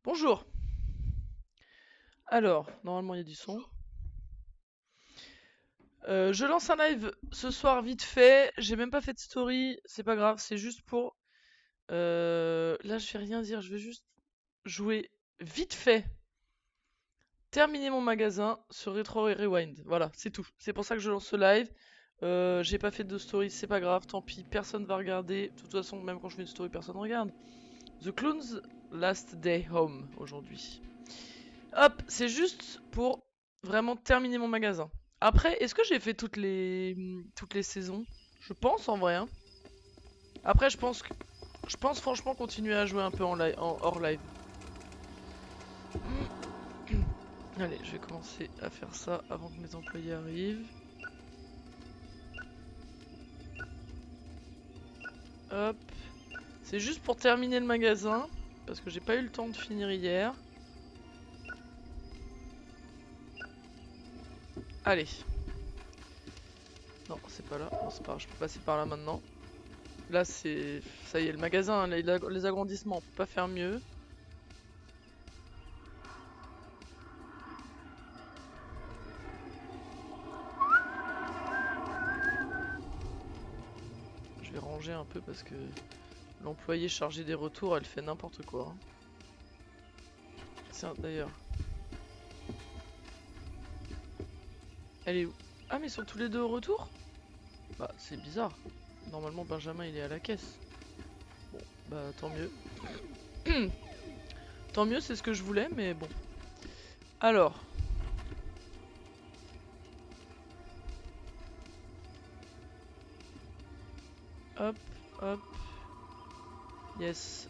Bonjour. Alors, normalement il y a du son. Je lance un live ce soir vite fait. J'ai même pas fait de story, c'est pas grave, c'est juste pour. Là, je vais rien dire, je vais juste jouer vite fait. Terminer mon magasin sur Retro Rewind. Voilà, c'est tout. C'est pour ça que je lance ce live. J'ai pas fait de story, c'est pas grave, tant pis, personne va regarder. De toute façon, même quand je fais une story, personne regarde. The Clown's Last Day Home aujourd'hui. Hop, c'est juste pour vraiment terminer mon magasin. Après, est-ce que j'ai fait toutes les saisons? Je pense en vrai. Hein. Après, je pense franchement continuer à jouer un peu en hors live. Allez, je vais commencer à faire ça avant que mes employés arrivent. Hop. C'est juste pour terminer le magasin. Parce que j'ai pas eu le temps de finir hier. Allez. Non, c'est pas là. Non, c'est pas grave, je peux passer par là maintenant. Là, c'est... Ça y est, le magasin, les agrandissements, on peut pas faire mieux. Je vais ranger un peu parce que l'employée chargée des retours, elle fait n'importe quoi. Hein. Tiens, d'ailleurs. Elle est où? Ah, mais ils sont tous les deux au retour? Bah, c'est bizarre. Normalement, Benjamin, il est à la caisse. Bon, bah, tant mieux. Tant mieux, c'est ce que je voulais, mais bon. Alors. Hop, hop. Yes.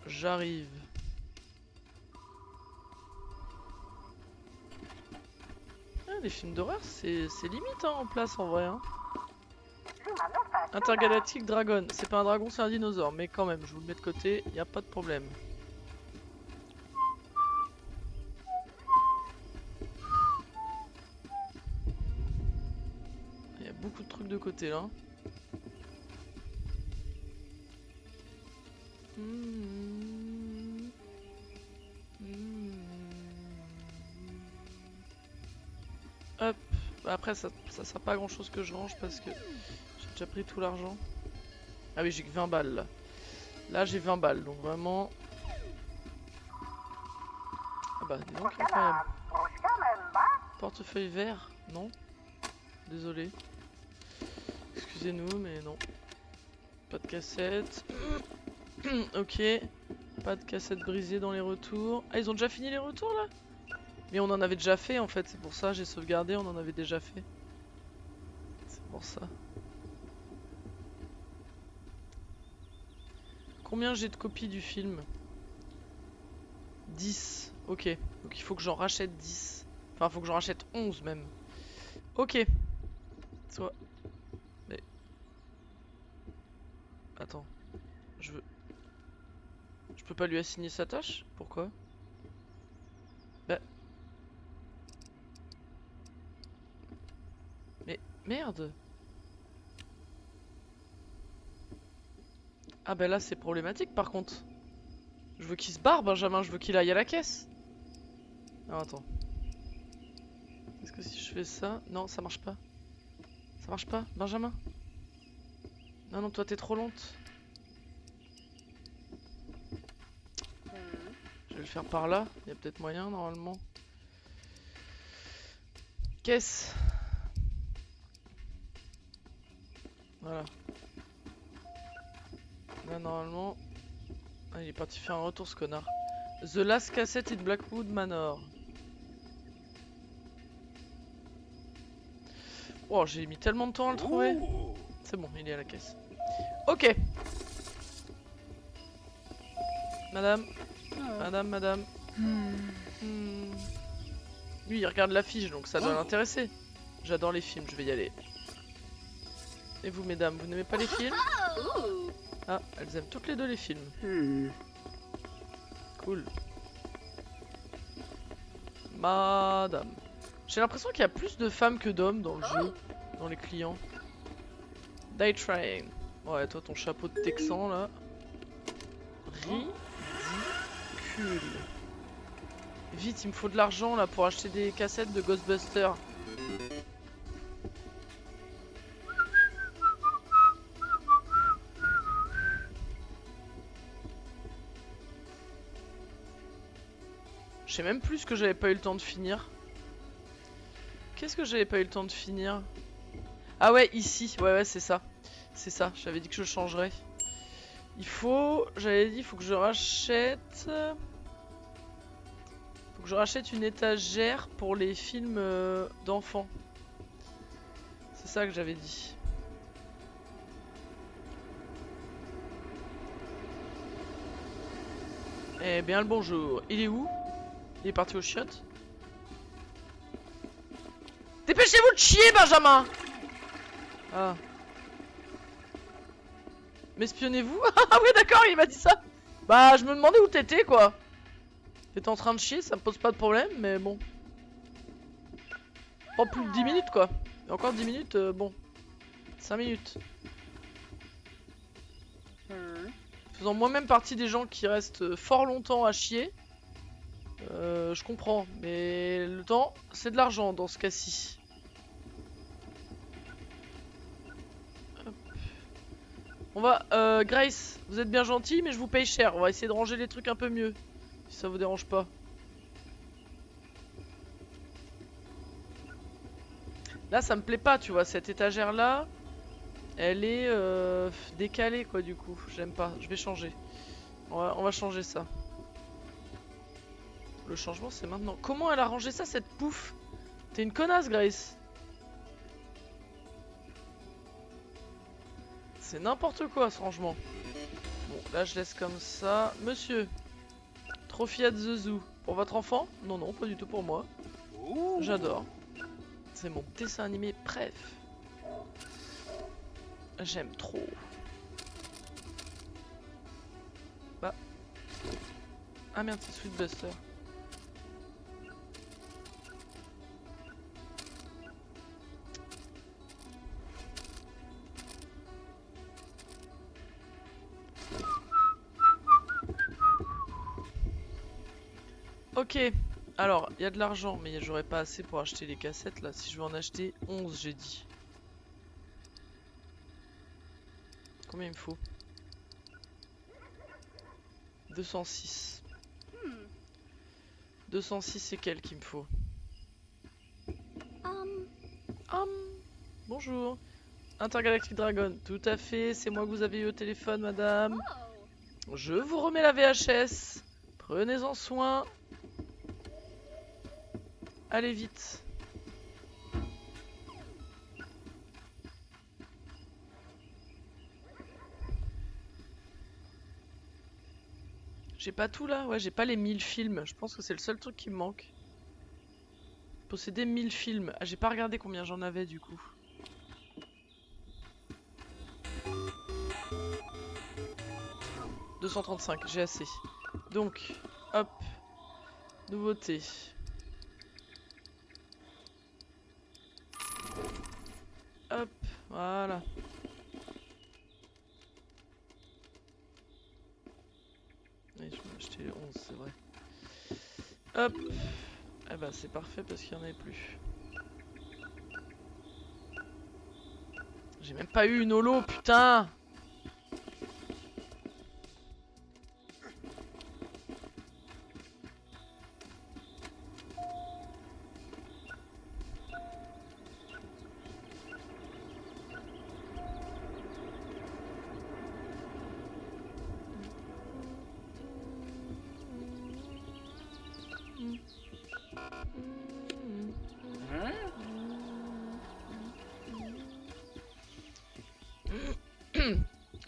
J'arrive. Ah, les films d'horreur, c'est limite hein, en place en vrai. Hein. Intergalactic Dragon. C'est pas un dragon, c'est un dinosaure. Mais quand même, je vous le mets de côté, y a pas de problème. Il y a beaucoup de trucs de côté là. Hop. Après, ça sert pas à grand chose que je range parce que j'ai déjà pris tout l'argent. Ah oui, j'ai que 20 balles là. Là, j'ai 20 balles donc vraiment. Ah bah, dis donc, incroyable. Portefeuille vert? Non. Désolé. Excusez-nous, mais non. Pas de cassette. Ok. Pas de cassette brisée dans les retours. Ah, ils ont déjà fini les retours là? Mais on en avait déjà fait en fait, c'est pour ça j'ai sauvegardé, on en avait déjà fait. C'est pour ça. Combien j'ai de copies du film? 10. Ok. Donc il faut que j'en rachète 10. Enfin, faut que j'en rachète 11 même. Ok. Soit. Mais. Attends. Je veux. Je peux pas lui assigner sa tâche? Pourquoi? Bah. Mais. Merde! Ah bah là c'est problématique par contre. Je veux qu'il se barre Benjamin, je veux qu'il aille à la caisse. Alors attends. Est-ce que si je fais ça... Non, ça marche pas. Ça marche pas, Benjamin? Non, non, toi t'es trop lente. Je vais le faire par là, il y a peut-être moyen normalement. Caisse. Voilà. Là normalement... Ah, il est parti faire un retour ce connard. The Last Cassette in Blackwood Manor. Oh, j'ai mis tellement de temps à le trouver. C'est bon, il est à la caisse. Ok. Madame. Madame, madame. Lui, il regarde l'affiche, donc ça doit l'intéresser. J'adore les films, je vais y aller. Et vous, mesdames, vous n'aimez pas les films? Ah, elles aiment toutes les deux les films. Cool. Madame. J'ai l'impression qu'il y a plus de femmes que d'hommes dans le jeu, dans les clients. Day Train. Ouais, toi, ton chapeau de texan là. Ridicule. Vite, il me faut de l'argent là pour acheter des cassettes de Ghostbusters. Je sais même plus ce que j'avais pas eu le temps de finir. Qu'est-ce que j'avais pas eu le temps de finir? Ah ouais, ici. Ouais, c'est ça. C'est ça, j'avais dit que je changerais. J'avais dit, il faut que je rachète... Faut que je rachète une étagère pour les films d'enfants. C'est ça que j'avais dit. Eh bien le bonjour. Il est où? Il est parti aux chiottes. Dépêchez-vous de chier, Benjamin! Ah. M'espionnez-vous? Ah ouais, d'accord, il m'a dit ça. Bah, je me demandais où t'étais, quoi. T'étais en train de chier, ça me pose pas de problème, mais bon. Pas plus de 10 minutes, quoi. Et encore 10 minutes, bon. 5 minutes. Faisant moi-même partie des gens qui restent fort longtemps à chier. Je comprends, mais le temps, c'est de l'argent dans ce cas-ci. On va, Grace, vous êtes bien gentil, mais je vous paye cher. On va essayer de ranger les trucs un peu mieux, si ça vous dérange pas. Là, ça me plaît pas, tu vois, cette étagère-là, elle est décalée, quoi, du coup. J'aime pas, je vais changer. On va changer ça. Le changement, c'est maintenant. Comment elle a rangé ça, cette pouffe? T'es une connasse, Grace. C'est n'importe quoi, ce rangement. Bon, là, je laisse comme ça. Monsieur, Trophy at the Zoo. Pour votre enfant? Non, non, pas du tout pour moi. J'adore. C'est mon dessin animé préf. J'aime trop. Bah. Ah merde, c'est Sweet Buster. Ok, alors il y a de l'argent, mais j'aurais pas assez pour acheter les cassettes là. Si je veux en acheter 11, j'ai dit. Combien il me faut? 206. 206, c'est quel qu'il me faut? Bonjour. Intergalactic Dragon, tout à fait, c'est moi que vous avez eu au téléphone, madame. Je vous remets la VHS. Prenez-en soin. Allez vite. J'ai pas tout là? Ouais, j'ai pas les 1000 films. Je pense que c'est le seul truc qui me manque. Posséder 1000 films. Ah, j'ai pas regardé combien j'en avais du coup. « 235, j'ai assez. Donc, hop. Nouveauté. Hop, voilà. Oui, je vais acheter 11, c'est vrai. Hop. Eh ben, c'est parfait parce qu'il n'y en avait plus. J'ai même pas eu une holo, putain!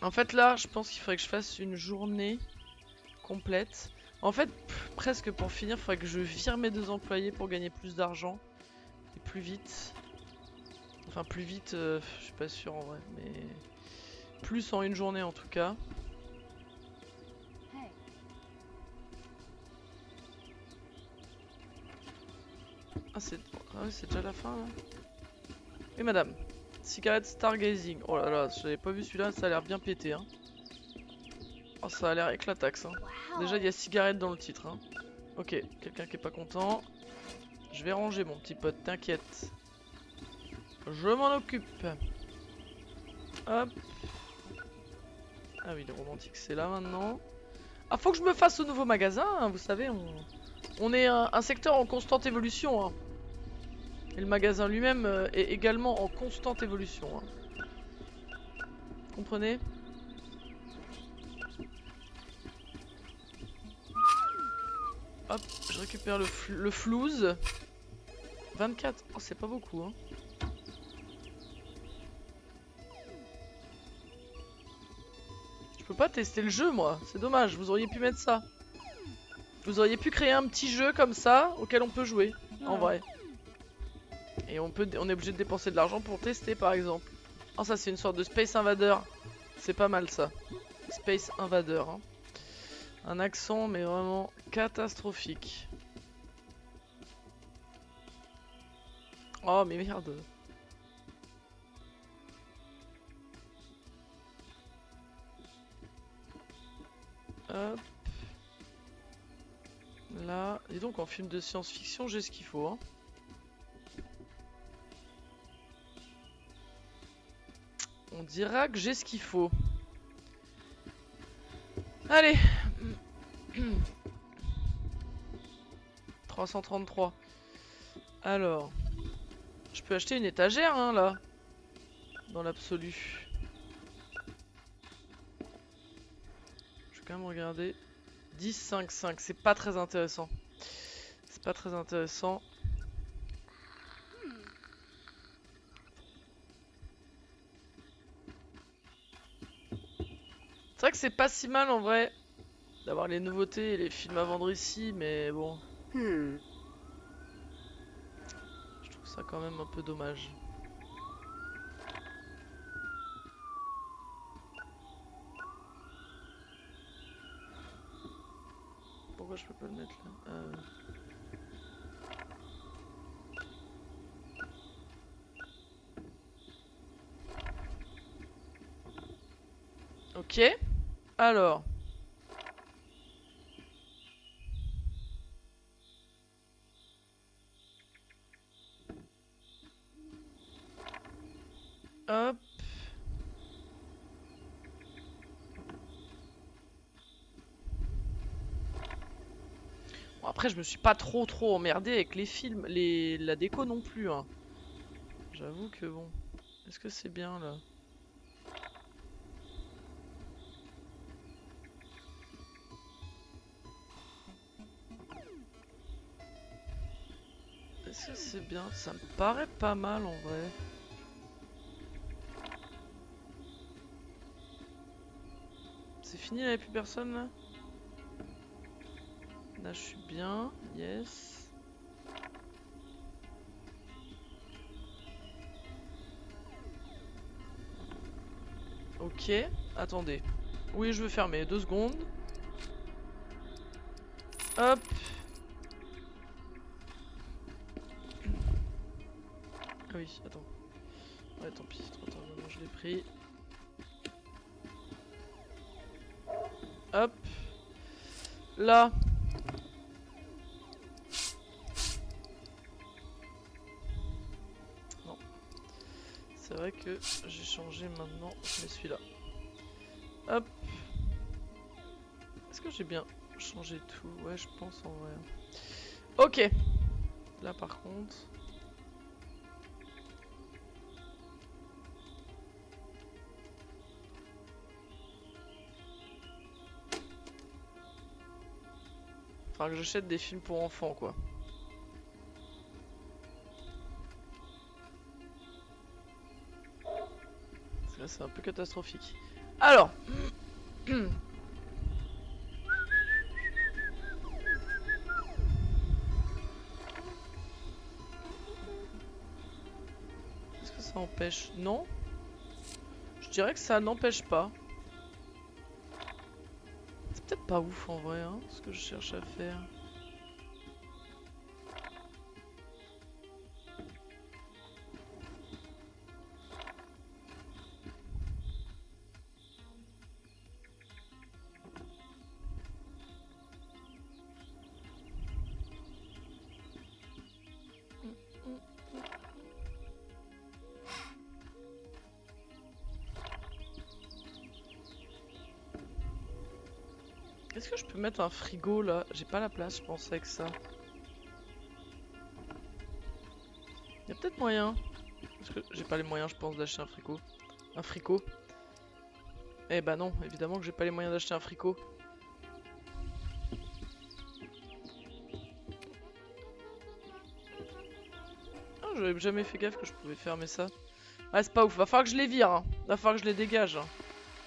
En fait là, je pense qu'il faudrait que je fasse une journée complète. En fait, presque pour finir, il faudrait que je vire mes 2 employés pour gagner plus d'argent. Et plus vite. Enfin plus vite, je suis pas sûr en vrai, mais... Plus en une journée en tout cas. Ah c'est déjà la fin là. Oui madame. Cigarette Stargazing. Oh là là, j'avais pas vu celui-là, ça a l'air bien pété hein. Oh ça a l'air éclataxe hein. Déjà il y a cigarette dans le titre hein. Ok, quelqu'un qui est pas content. Je vais ranger mon petit pote, t'inquiète. Je m'en occupe. Hop. Ah oui, le romantique c'est là maintenant. Ah, faut que je me fasse au nouveau magasin, hein, vous savez, on est un secteur en constante évolution. Hein. Et le magasin lui-même est également en constante évolution. Hein. Comprenez? Hop, je récupère le flouze. 24, oh, c'est pas beaucoup. Hein. Je peux pas tester le jeu, moi. C'est dommage, vous auriez pu mettre ça. Vous auriez pu créer un petit jeu comme ça auquel on peut jouer, en vrai. Et on est obligé de dépenser de l'argent pour tester, par exemple. Oh, ça c'est une sorte de Space Invader. C'est pas mal ça. Space Invader. Hein. Un accent, mais vraiment catastrophique. Oh, mais merde. Hop. Là. Et donc en film de science-fiction, j'ai ce qu'il faut. Hein. On dira que j'ai ce qu'il faut. Allez. 333. Alors. Je peux acheter une étagère, hein, là. Dans l'absolu. Je vais quand même regarder. 10, 5, 5. C'est pas très intéressant. C'est pas très intéressant. C'est vrai que c'est pas si mal en vrai d'avoir les nouveautés et les films à vendre ici, mais bon. Je trouve ça quand même un peu dommage. Pourquoi je peux pas le mettre là? Ok. Alors. Hop. Bon, après, je me suis pas trop emmerdé avec les films, la déco non plus. Hein. J'avoue que bon. Est-ce que c'est bien là? Est-ce que c'est bien? Ça me paraît pas mal en vrai. C'est fini, il n'y avait plus personne là? Là, je suis bien. Yes. Ok. Attendez. Oui, je veux fermer. 2 secondes. Hop. Ah oui, attends. Ouais, tant pis, trop tard, maintenant je l'ai pris. Hop. Là. Non. C'est vrai que j'ai changé maintenant. Je mets celui-là. Hop. Est-ce que j'ai bien changé tout? Ouais, je pense en vrai. Ok. Là par contre. Faudra que j'achète des films pour enfants quoi. Parce que là c'est un peu catastrophique. Alors. Est-ce que ça empêche? Non. Je dirais que ça n'empêche pas. C'est peut-être pas ouf en vrai, hein, ce que je cherche à faire. Est-ce que je peux mettre un frigo là? J'ai pas la place, je pense, avec ça. Il y a peut-être moyen. Parce que j'ai pas les moyens, je pense, d'acheter un frigo. Un fricot. Eh bah non, évidemment que j'ai pas les moyens d'acheter un fricot. Ah, j'avais jamais fait gaffe que je pouvais fermer ça. Ah, c'est pas ouf, va falloir que je les vire, hein. Va falloir que je les dégage, hein.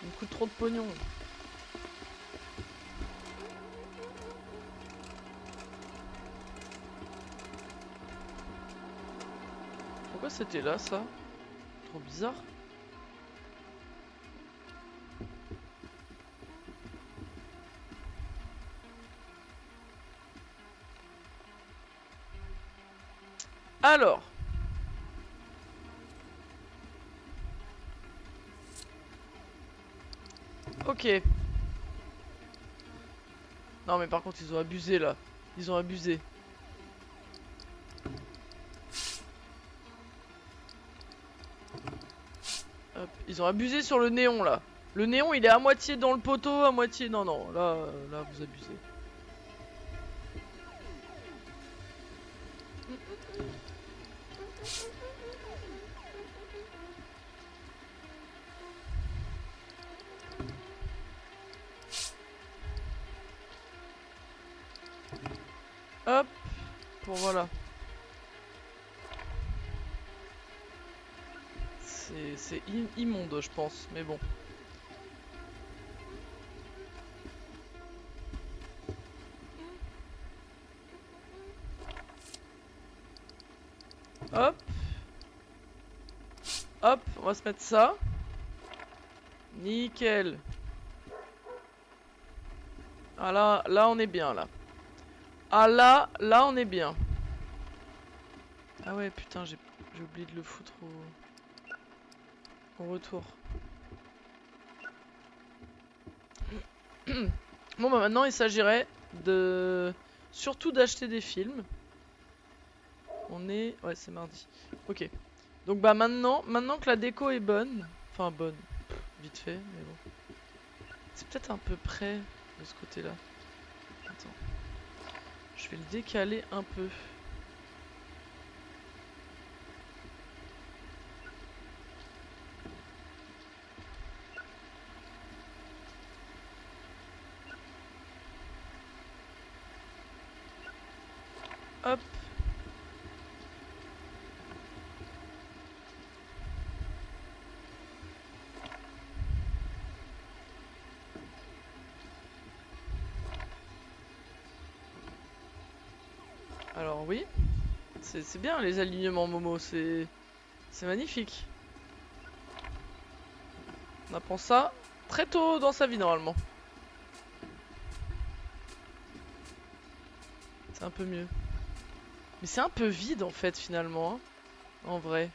Il me coûte trop de pognon. Pourquoi c'était là, ça? Trop bizarre. Alors. Ok. Non mais par contre ils ont abusé là. Ils ont abusé. Hop. Ils ont abusé sur le néon là. Le néon il est à moitié dans le poteau, à moitié... Non non, là vous abusez. Hop. Pour voilà. C'est immonde je pense, mais bon. Hop. Hop, on va se mettre ça. Nickel. Ah là on est bien là. Ah là on est bien. Ah ouais putain j'ai oublié de le foutre au retour. Bon bah maintenant il s'agirait de... surtout d'acheter des films. On est... ouais c'est mardi. Ok. Donc bah maintenant que la déco est bonne. Enfin bonne. Vite fait mais bon. C'est peut-être un peu près de ce côté là. Attends. Je vais le décaler un peu. Hop. Alors oui. C'est bien les alignements Momo, c'est magnifique. On apprend ça très tôt dans sa vie normalement. C'est un peu mieux. Mais c'est un peu vide en fait finalement. Hein, en vrai.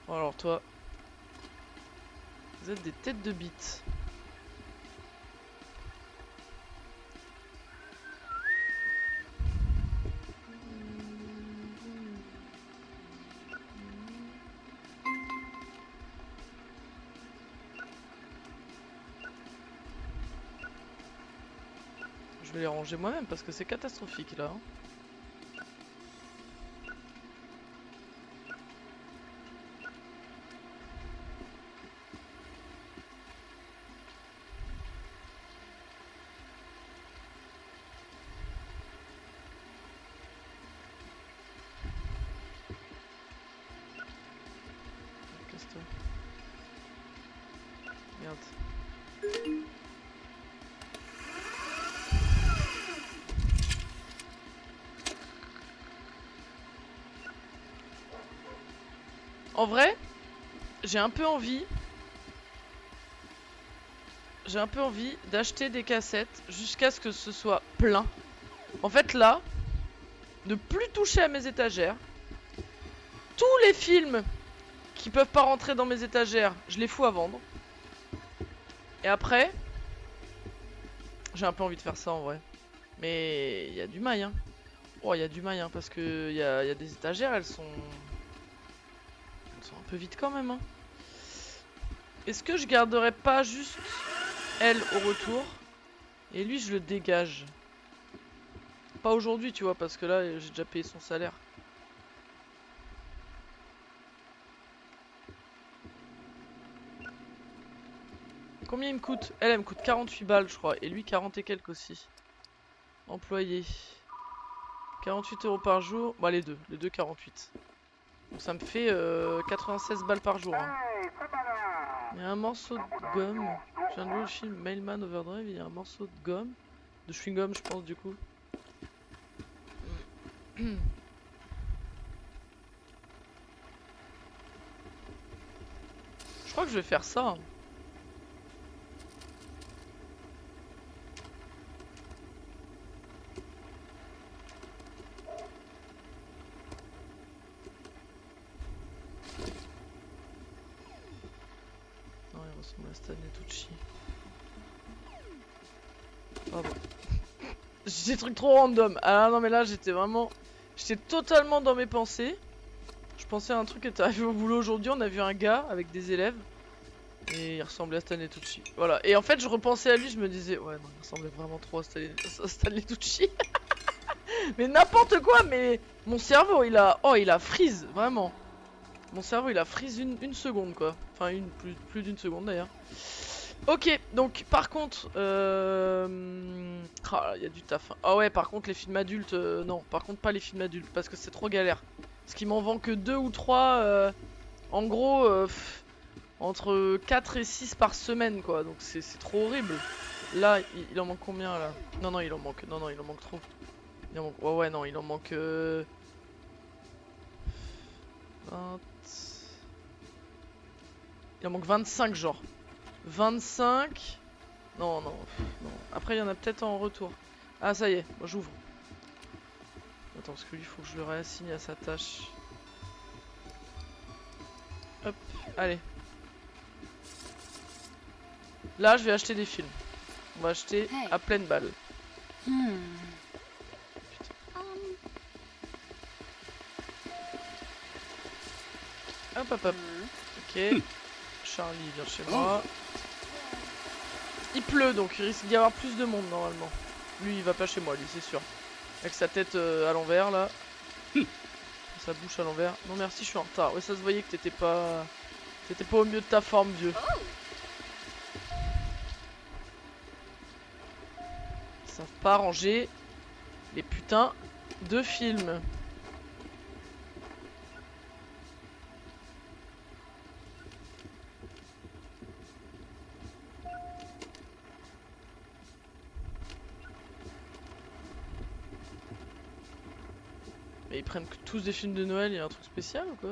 Bon, alors toi. Vous êtes des têtes de bite. Je vais les ranger moi-même parce que c'est catastrophique là. Hein. Casse-toi. Merde. En vrai, j'ai un peu envie. J'ai un peu envie d'acheter des cassettes jusqu'à ce que ce soit plein. En fait là, ne plus toucher à mes étagères. Tous les films qui peuvent pas rentrer dans mes étagères, je les fous à vendre. Et après, j'ai un peu envie de faire ça en vrai. Mais il y a du mail, hein. Oh, il y a du mail, hein, parce que il y a des étagères, elles sont un peu vides quand même. Hein. Est-ce que je garderais pas juste elle au retour Et lui, je le dégage. Pas aujourd'hui, tu vois, parce que là, j'ai déjà payé son salaire. Combien il me coûte? Elle me coûte 48 balles, je crois. Et lui, 40 et quelques aussi. Employé. 48 € par jour. Bah, les deux 48. Donc ça me fait 96 balles par jour. Hein. Il y a un morceau de gomme. Je viens de jouer le film Mailman Overdrive. Il y a un morceau de gomme. De chewing-gum, je pense, du coup. Je crois que je vais faire ça. Hein. Non, il ressemble à Stanley Tucci. Pardon. J'ai des trucs trop random. Ah non, mais là, j'étais vraiment... J'étais totalement dans mes pensées. Je pensais à un truc qui était arrivé au boulot aujourd'hui. On a vu un gars avec des élèves. Et il ressemblait à Stanley Tucci. Voilà. Et en fait, je repensais à lui. Je me disais, ouais, non, il ressemblait vraiment trop à Stanley Tucci. Mais n'importe quoi. Mais mon cerveau, il a... Oh, il a freeze. Vraiment. Mon cerveau, il a freeze une seconde, quoi. Enfin, plus d'une seconde, d'ailleurs. Ok, donc par contre, il y a du taf. Hein. Ah ouais, par contre les films adultes, non, par contre pas les films adultes parce que c'est trop galère. Parce qu'il m'en vend que 2 ou 3, en gros, entre 4 et 6 par semaine quoi, donc c'est trop horrible. Là, il en manque combien là? Non, il en manque, non, il en manque trop. Il en manque, ouais, non, il en manque 20... Il en manque 25 genre. 25... Non. Après, il y en a peut-être en retour. Ah, ça y est, moi j'ouvre. Attends, parce que lui, il faut que je le réassigne à sa tâche. Hop, allez. Là, je vais acheter des films. On va acheter à pleine balle. Hop. Ok. Charlie vient chez moi. Il pleut, donc il risque d'y avoir plus de monde normalement. Lui, il va pas chez moi, lui, c'est sûr. Avec sa tête à l'envers, là. Sa bouche à l'envers. Non, merci, je suis en retard. Ouais, ça se voyait que t'étais pas... T'étais pas au mieux de ta forme, vieux. Ils savent pas ranger les putains de films. Mais ils prennent tous des films de Noël, il y a un truc spécial ou quoi?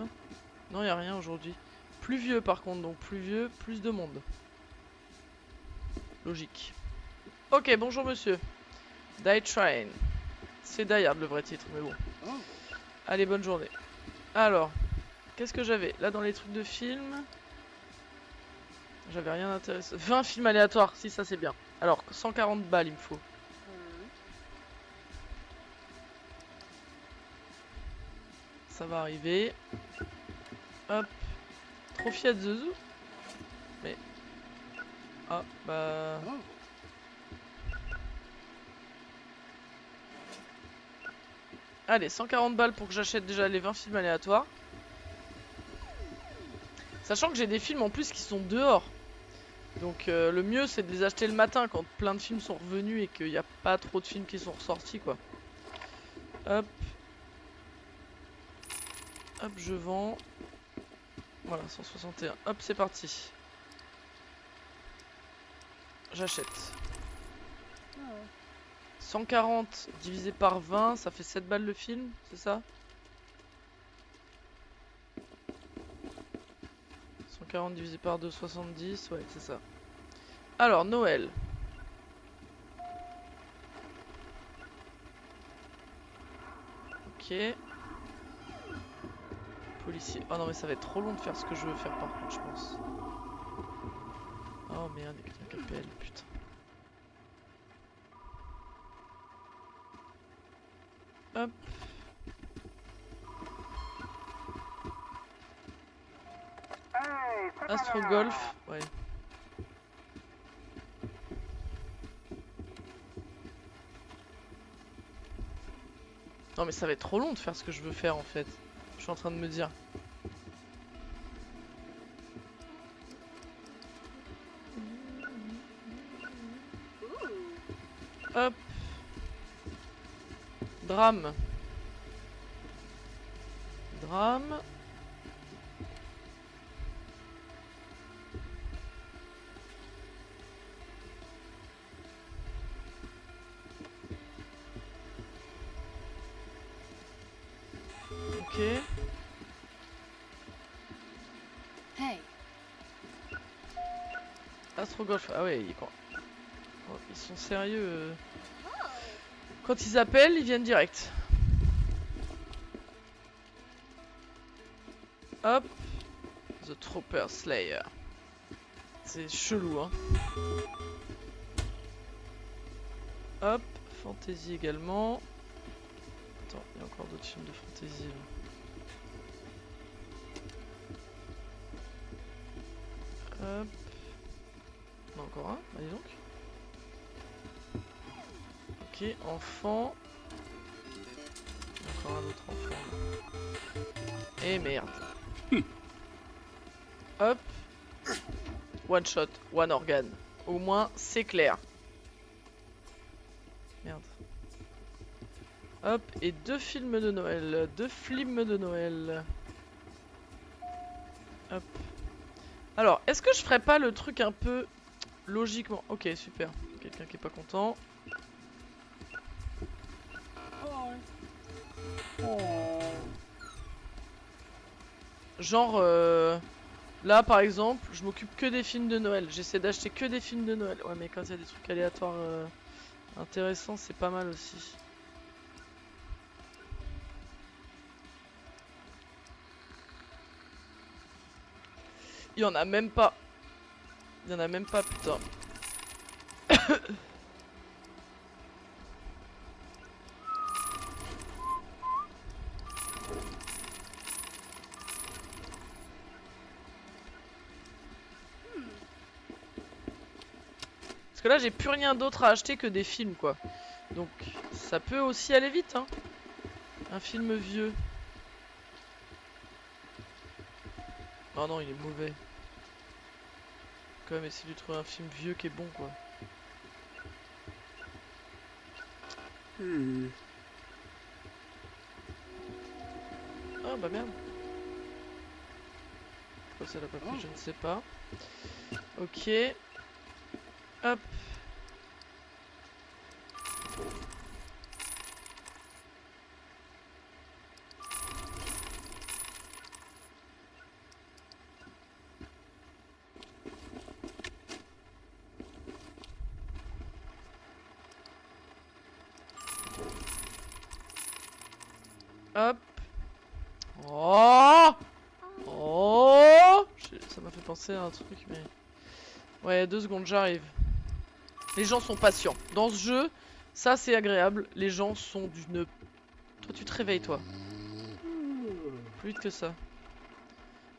Non, il y a rien aujourd'hui. Plus vieux par contre, donc plus vieux, plus de monde. Logique. Ok, bonjour monsieur. Die Train. C'est Die Hard le vrai titre, mais bon. Allez, bonne journée. Alors, qu'est-ce que j'avais? Là, dans les trucs de films... J'avais rien d'intéressant. 20 films aléatoires, si ça c'est bien. Alors, 140 balles il me faut. Ça va arriver. Hop. Trophy at the Zoo. Mais... Ah, bah... Allez, 140 balles pour que j'achète déjà les 20 films aléatoires. Sachant que j'ai des films en plus qui sont dehors. Donc le mieux c'est de les acheter le matin quand plein de films sont revenus et qu'il n'y a pas trop de films qui sont ressortis quoi. Hop. Hop, je vends. Voilà, 161. Hop, c'est parti. J'achète. 140 divisé par 20, ça fait 7 balles le film, c'est ça? 140 divisé par 2, 70, ouais, c'est ça. Alors, Noël. Ok. Policier. Oh non, mais ça va être trop long de faire ce que je veux faire par contre, je pense. Oh merde, il y a quelqu'un qui appelle, putain. Hop. Astro Golf, ouais. Non mais ça va être trop long de faire ce que je veux faire en fait. Je suis en train de me dire. Hop. Drame. Drame. Ok. Hey. Astrogolf. Ah ouais, ils sont sérieux. Quand ils appellent, ils viennent direct. Hop. The Trooper Slayer. C'est chelou, hein. Hop. Fantasy également. Attends, il y a encore d'autres films de fantasy là. Hop. On en a encore un, bah dis donc. Ok, enfant. Il y a encore un autre enfant là. Et merde. Hop. One shot, one organ. Au moins, c'est clair. Merde. Hop, et 2 films de Noël. 2 films de Noël. Hop. Alors, est-ce que je ferais pas le truc un peu logiquement? Ok, super. Quelqu'un qui est pas content. Genre, là par exemple, je m'occupe que des films de Noël. J'essaie d'acheter que des films de Noël. Ouais, mais quand il y a des trucs aléatoires intéressants, c'est pas mal aussi. Il y en a même pas. Il y en a même pas, putain. Parce que là, j'ai plus rien d'autre à acheter que des films, quoi. Donc, ça peut aussi aller vite, hein. Un film vieux. Oh non, il est mauvais. Quand même essayer de trouver un film vieux qui est bon, quoi. Ah bah merde. Pourquoi ça l'a pas pris, je ne sais pas. Ok. Hop. Hop. Oh. Oh. Ça m'a fait penser à un truc, mais... Ouais, 2 secondes, j'arrive. Les gens sont patients. Dans ce jeu, ça c'est agréable. Les gens sont d'une... Toi, tu te réveilles, toi. Plus vite que ça.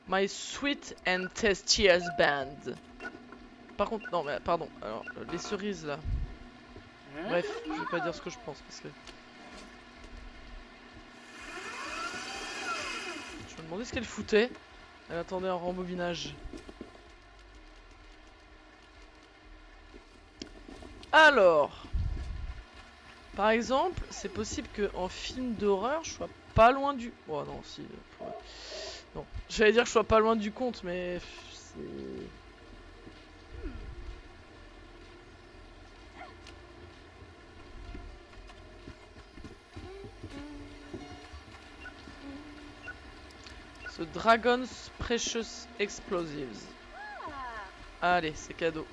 My sweet and tastiest band. Par contre, non, mais pardon. Alors, les cerises là. Bref, je vais pas dire ce que je pense parce que... Je me demandais ce qu'elle foutait. Elle attendait un rembobinage. Alors... Par exemple, c'est possible qu'en film d'horreur, je sois pas loin du... Oh non, si... Non, j'allais dire que je sois pas loin du compte, mais... C'est... The Dragon's Precious Explosives. Allez, c'est cadeau.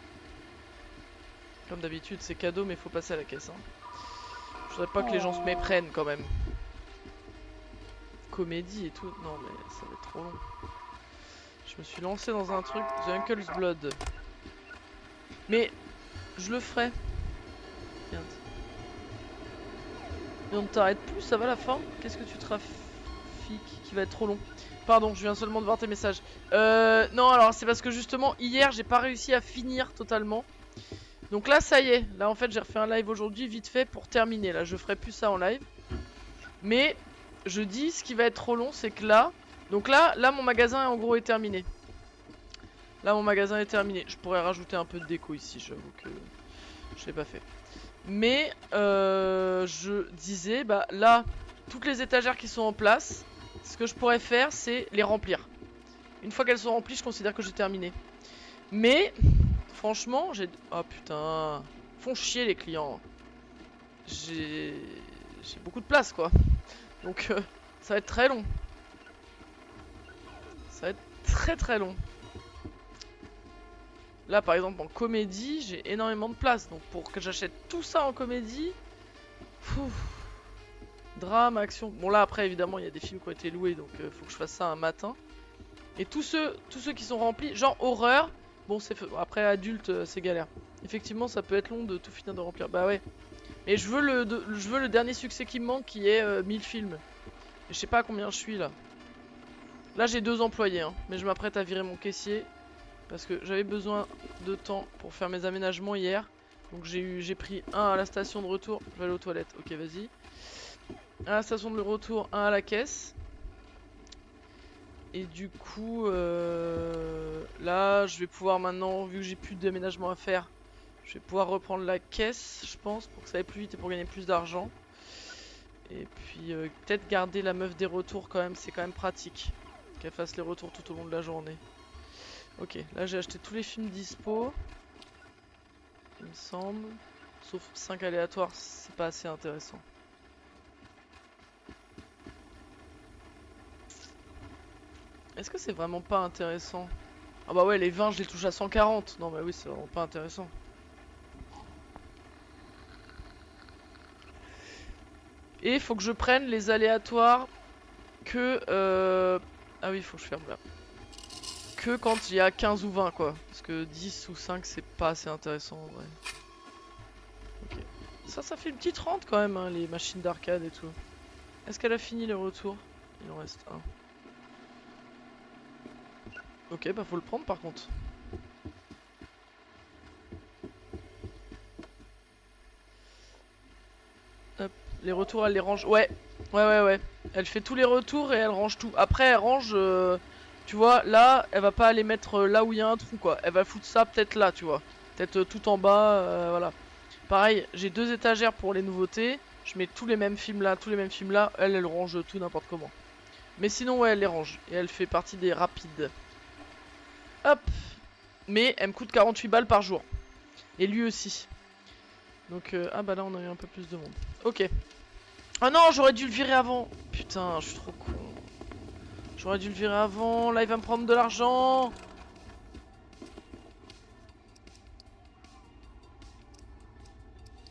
Comme d'habitude, c'est cadeau, mais faut passer à la caisse. Hein. Je voudrais pas que les gens se méprennent quand même. Comédie et tout. Non, mais ça va être trop long. Je me suis lancé dans un truc. The Uncle's Blood. Mais je le ferai. Merde. Et on ne t'arrête plus, ça va la fin? Qu'est-ce que tu trafiques qui va être trop long? Pardon, je viens seulement de voir tes messages. Non, alors c'est parce que justement, hier, j'ai pas réussi à finir totalement. Donc là, ça y est. Là, en fait, j'ai refait un live aujourd'hui, vite fait, pour terminer. Là, je ferai plus ça en live. Mais je dis, ce qui va être trop long, c'est que là... Donc là, mon magasin en gros est terminé. Là, mon magasin est terminé. Je pourrais rajouter un peu de déco ici, j'avoue que je l'ai pas fait. Mais je disais, bah là, toutes les étagères qui sont en place, ce que je pourrais faire, c'est les remplir. Une fois qu'elles sont remplies, je considère que j'ai terminé. Mais, franchement, j'ai... Oh putain, font chier les clients. J'ai beaucoup de place, quoi. Donc, ça va être très long. Ça va être très très long. Là, par exemple, en comédie, j'ai énormément de place. Donc, pour que j'achète tout ça en comédie... Pfff. Drame, action. Bon, là, après, évidemment, il y a des films qui ont été loués. Donc, faut que je fasse ça un matin. Et tous ceux qui sont remplis, genre horreur... Bon, c'est après, adulte, c'est galère. Effectivement, ça peut être long de tout finir de remplir. Bah ouais. Et je veux le dernier succès qui me manque, qui est 1000 films. Et je sais pas à combien je suis, là. Là, j'ai 2 employés, hein. Mais je m'apprête à virer mon caissier. Parce que j'avais besoin de temps pour faire mes aménagements hier. Donc j'ai pris un à la station de retour. Je vais aller aux toilettes. Ok, vas-y. À la station de retour, un à la caisse. Et du coup, là, je vais pouvoir maintenant, vu que j'ai plus d'aménagement à faire, je vais pouvoir reprendre la caisse, je pense, pour que ça aille plus vite et pour gagner plus d'argent. Et puis, peut-être garder la meuf des retours quand même, c'est quand même pratique. Qu'elle fasse les retours tout au long de la journée. Ok, là j'ai acheté tous les films dispo. Il me semble. Sauf 5 aléatoires, c'est pas assez intéressant. Est-ce que c'est vraiment pas intéressant? Ah bah ouais, les 20 je les touche à 140. Non bah oui, c'est vraiment pas intéressant. Et il faut que je prenne les aléatoires que... Ah oui, il faut que je ferme là. Que quand il y a 15 ou 20 quoi. Parce que 10 ou 5 c'est pas assez intéressant en vrai. Ok. Ça fait une petite rente quand même, hein, les machines d'arcade et tout. Est-ce qu'elle a fini les retours? Il en reste un. Ok, bah faut le prendre par contre. Hop, les retours elle les range. Ouais. Elle fait tous les retours et elle range tout. Après elle range, tu vois, là, elle va pas les mettre là où il y a un trou quoi. Elle va foutre ça peut-être là, tu vois. Peut-être tout en bas, voilà. Pareil, j'ai 2 étagères pour les nouveautés. Je mets tous les mêmes films là, tous les mêmes films là. Elle range tout n'importe comment. Mais sinon, ouais, elle les range. Et elle fait partie des rapides. Hop. Mais elle me coûte 48 balles par jour. Et lui aussi. Donc, ah bah là, on a eu un peu plus de monde. Ok. Ah non, j'aurais dû le virer avant. Putain, je suis trop con. J'aurais dû le virer avant. Là, il va me prendre de l'argent.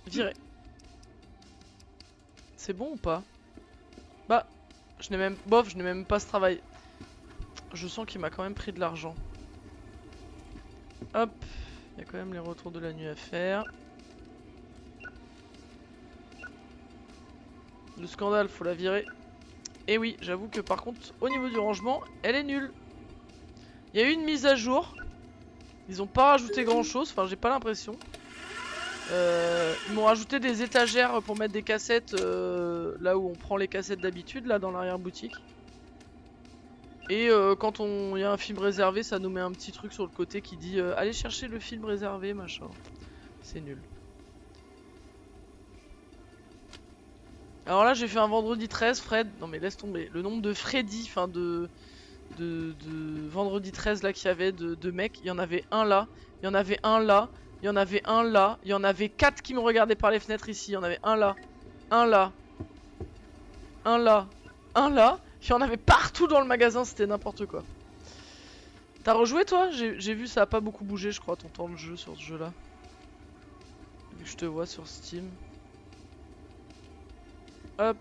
Virer. C'est bon ou pas? Bah, je n'ai même... Bof, je n'ai même pas ce travail. Je sens qu'il m'a quand même pris de l'argent. Hop. Il y a quand même les retours de la nuit à faire. Le scandale, faut la virer. Et oui, j'avoue que par contre, au niveau du rangement, elle est nulle. Il y a eu une mise à jour. Ils ont pas rajouté grand chose, enfin j'ai pas l'impression. Ils m'ont rajouté des étagères pour mettre des cassettes là où on prend les cassettes d'habitude, là dans l'arrière-boutique. Et quand il y a un film réservé, ça nous met un petit truc sur le côté qui dit allez chercher le film réservé, machin. C'est nul. Alors là j'ai fait un vendredi 13, Fred. Non mais laisse tomber. Le nombre de Freddy, enfin de vendredi 13 là qu'il y avait de mecs, il y en avait un là, il y en avait un là, il y en avait un là, il y en avait 4 qui me regardaient par les fenêtres ici, il y en avait un là, un là, un là, un là, il y en avait partout dans le magasin, c'était n'importe quoi. T'as rejoué toi? J'ai vu ça a pas beaucoup bougé je crois ton temps de jeu sur ce jeu là. Vu que je te vois sur Steam. Hop.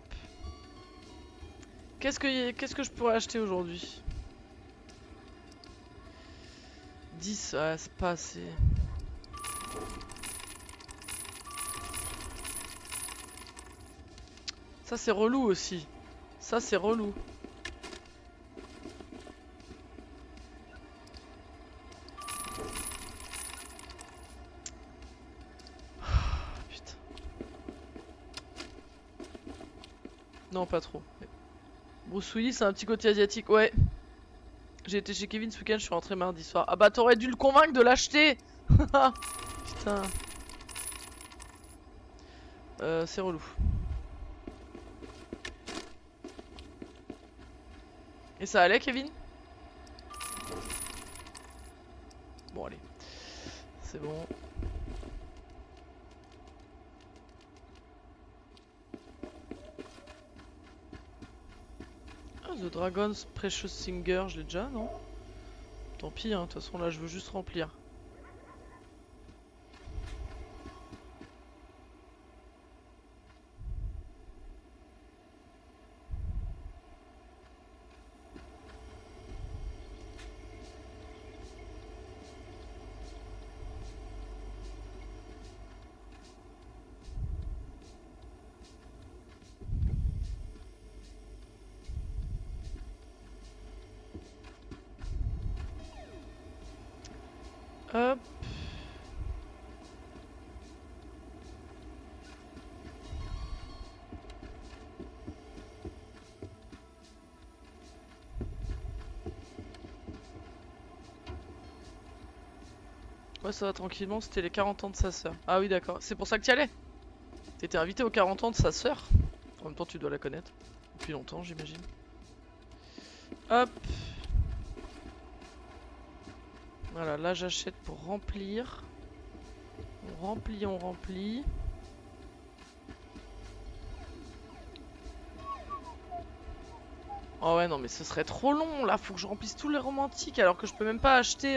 Qu'est-ce que je pourrais acheter aujourd'hui? 10, ouais, c'est pas assez. Ça c'est relou aussi. Ça c'est relou. Putain. Non, pas trop. Bruce Willis, c'est un petit côté asiatique, ouais. J'ai été chez Kevin ce week-end, je suis rentré mardi soir. Ah bah t'aurais dû le convaincre de l'acheter. Putain. C'est relou. Et ça allait, Kevin? Bon, allez. C'est bon. Ah, The Dragon's Precious Singer, je l'ai déjà, non? Tant pis, hein, de toute façon, là, je veux juste remplir. Hop. Ouais, ça va tranquillement, c'était les 40 ans de sa sœur. Ah oui, d'accord. C'est pour ça que tu y allais? T'étais invité aux 40 ans de sa sœur? En même temps, tu dois la connaître. Depuis longtemps, j'imagine. Hop. Voilà, là j'achète pour remplir. On remplit, on remplit. Oh ouais, non, mais ce serait trop long là. Faut que je remplisse tous les romantiques alors que je peux même pas acheter.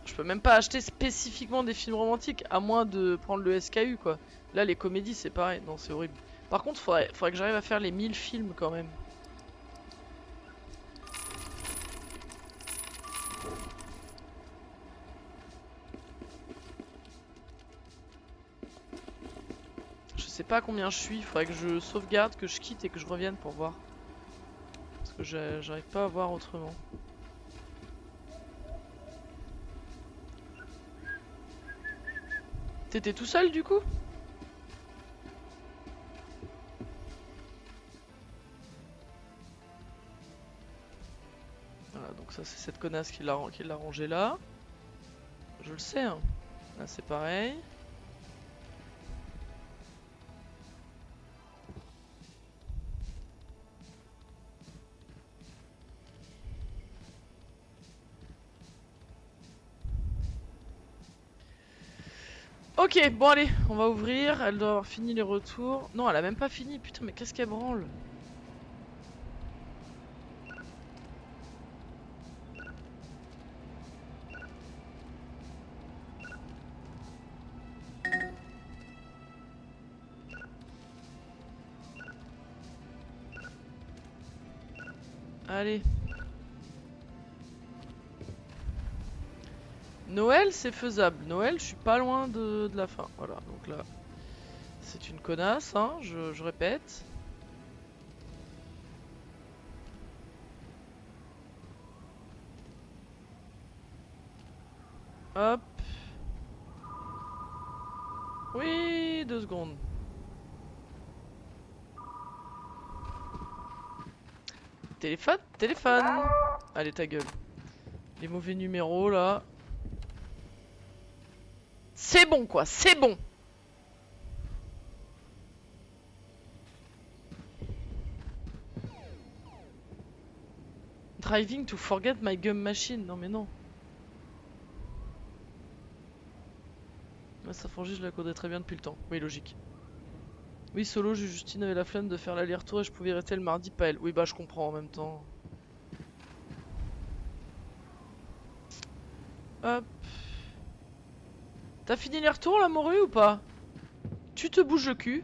Je peux même pas acheter spécifiquement des films romantiques à moins de prendre le SKU quoi. Là, les comédies, c'est pareil. Non, c'est horrible. Par contre, faudrait que j'arrive à faire les 1000 films quand même. Je sais pas combien je suis. Faudrait que je sauvegarde, que je quitte et que je revienne pour voir. Parce que j'arrive pas à voir autrement. T'étais tout seul du coup? Voilà, donc ça c'est cette connasse qui l'a rangé là. Je le sais, hein. Là c'est pareil. Ok, bon allez, on va ouvrir. Elle doit avoir fini les retours. Non, elle a même pas fini. Putain, mais qu'est-ce qu'elle branle? Allez. Noël, c'est faisable. Noël, je suis pas loin de la fin. Voilà, donc là, c'est une connasse, hein, je répète. Hop. Oui, 2 secondes. Téléphone? Téléphone. Allez, ta gueule. Les mauvais numéros, là. C'est bon, quoi, c'est bon. Driving to forget my gum machine. Non, mais non. Ça franchit, je la connais très bien depuis le temps. Oui, logique. Oui, solo, Justine avait la flemme de faire l'aller-retour et je pouvais rester le mardi, pas elle. Oui, bah, je comprends en même temps. Hop. T'as fini les retours, la morue, ou pas? Tu te bouges le cul.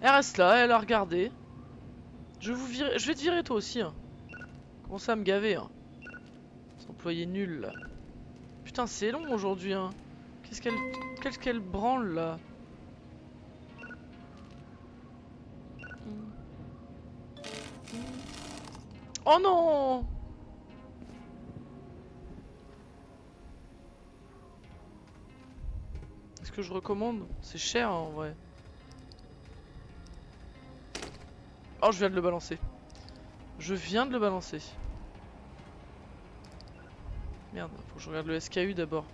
Elle reste là, elle a regardé. Je vais te virer toi aussi, hein. Commencez à me gaver, hein. Cet employé nul, là. Putain, c'est long aujourd'hui, hein. Qu'est-ce qu'elle branle, là? Oh non! Est-ce que je recommande? C'est cher, hein, en vrai. Oh, je viens de le balancer. Je viens de le balancer. Merde, faut que je regarde le SKU d'abord.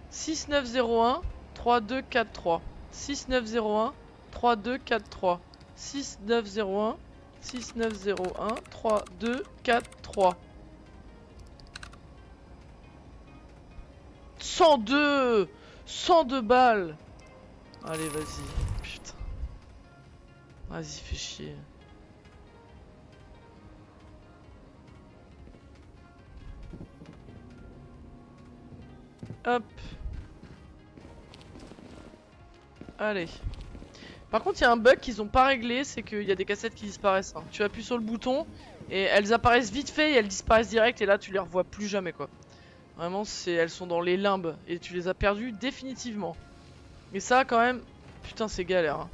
« 6901 3243 6901 3243 6901 6901 3243 102 102 balles. Allez, vas-y. Putain. Vas-y, fais chier. Hop. Allez. Par contre, il y a un bug qu'ils ont pas réglé, c'est qu'il y a des cassettes qui disparaissent. Hein. Tu appuies sur le bouton et elles apparaissent vite fait et elles disparaissent direct et là tu les revois plus jamais quoi. Vraiment, elles sont dans les limbes et tu les as perdues définitivement. Et ça quand même, putain c'est galère. Hein.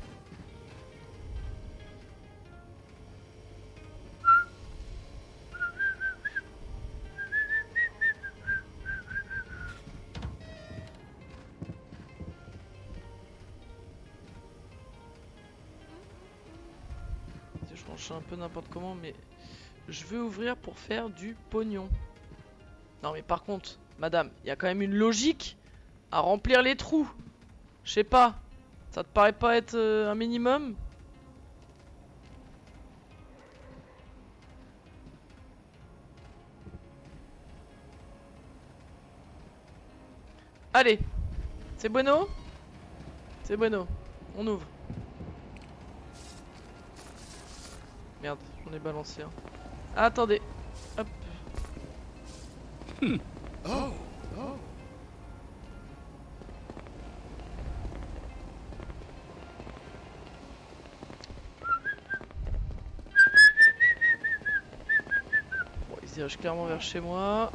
Je range un peu n'importe comment mais je veux ouvrir pour faire du pognon. Non mais par contre, madame, il y a quand même une logique à remplir les trous. Je sais pas, ça te paraît pas être un minimum? Allez, c'est bueno? C'est bueno, on ouvre. Merde, j'en ai balancé un. Ah, attendez, hop. Bon, il se dirige clairement vers chez moi.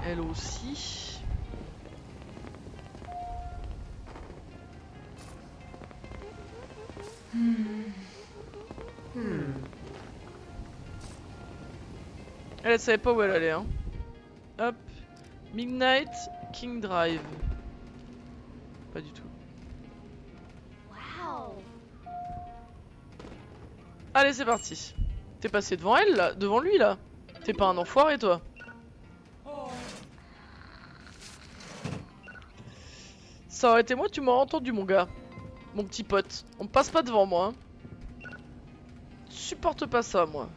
Elle aussi. Elle savait pas où elle allait, hein. Hop. Midnight King Drive. Pas du tout. Wow. Allez, c'est parti. T'es passé devant elle, là? Devant lui, là? T'es pas un enfoiré, toi? Ça aurait été moi, tu m'aurais entendu, mon gars. Mon petit pote. On passe pas devant moi, hein. Supporte pas ça, moi.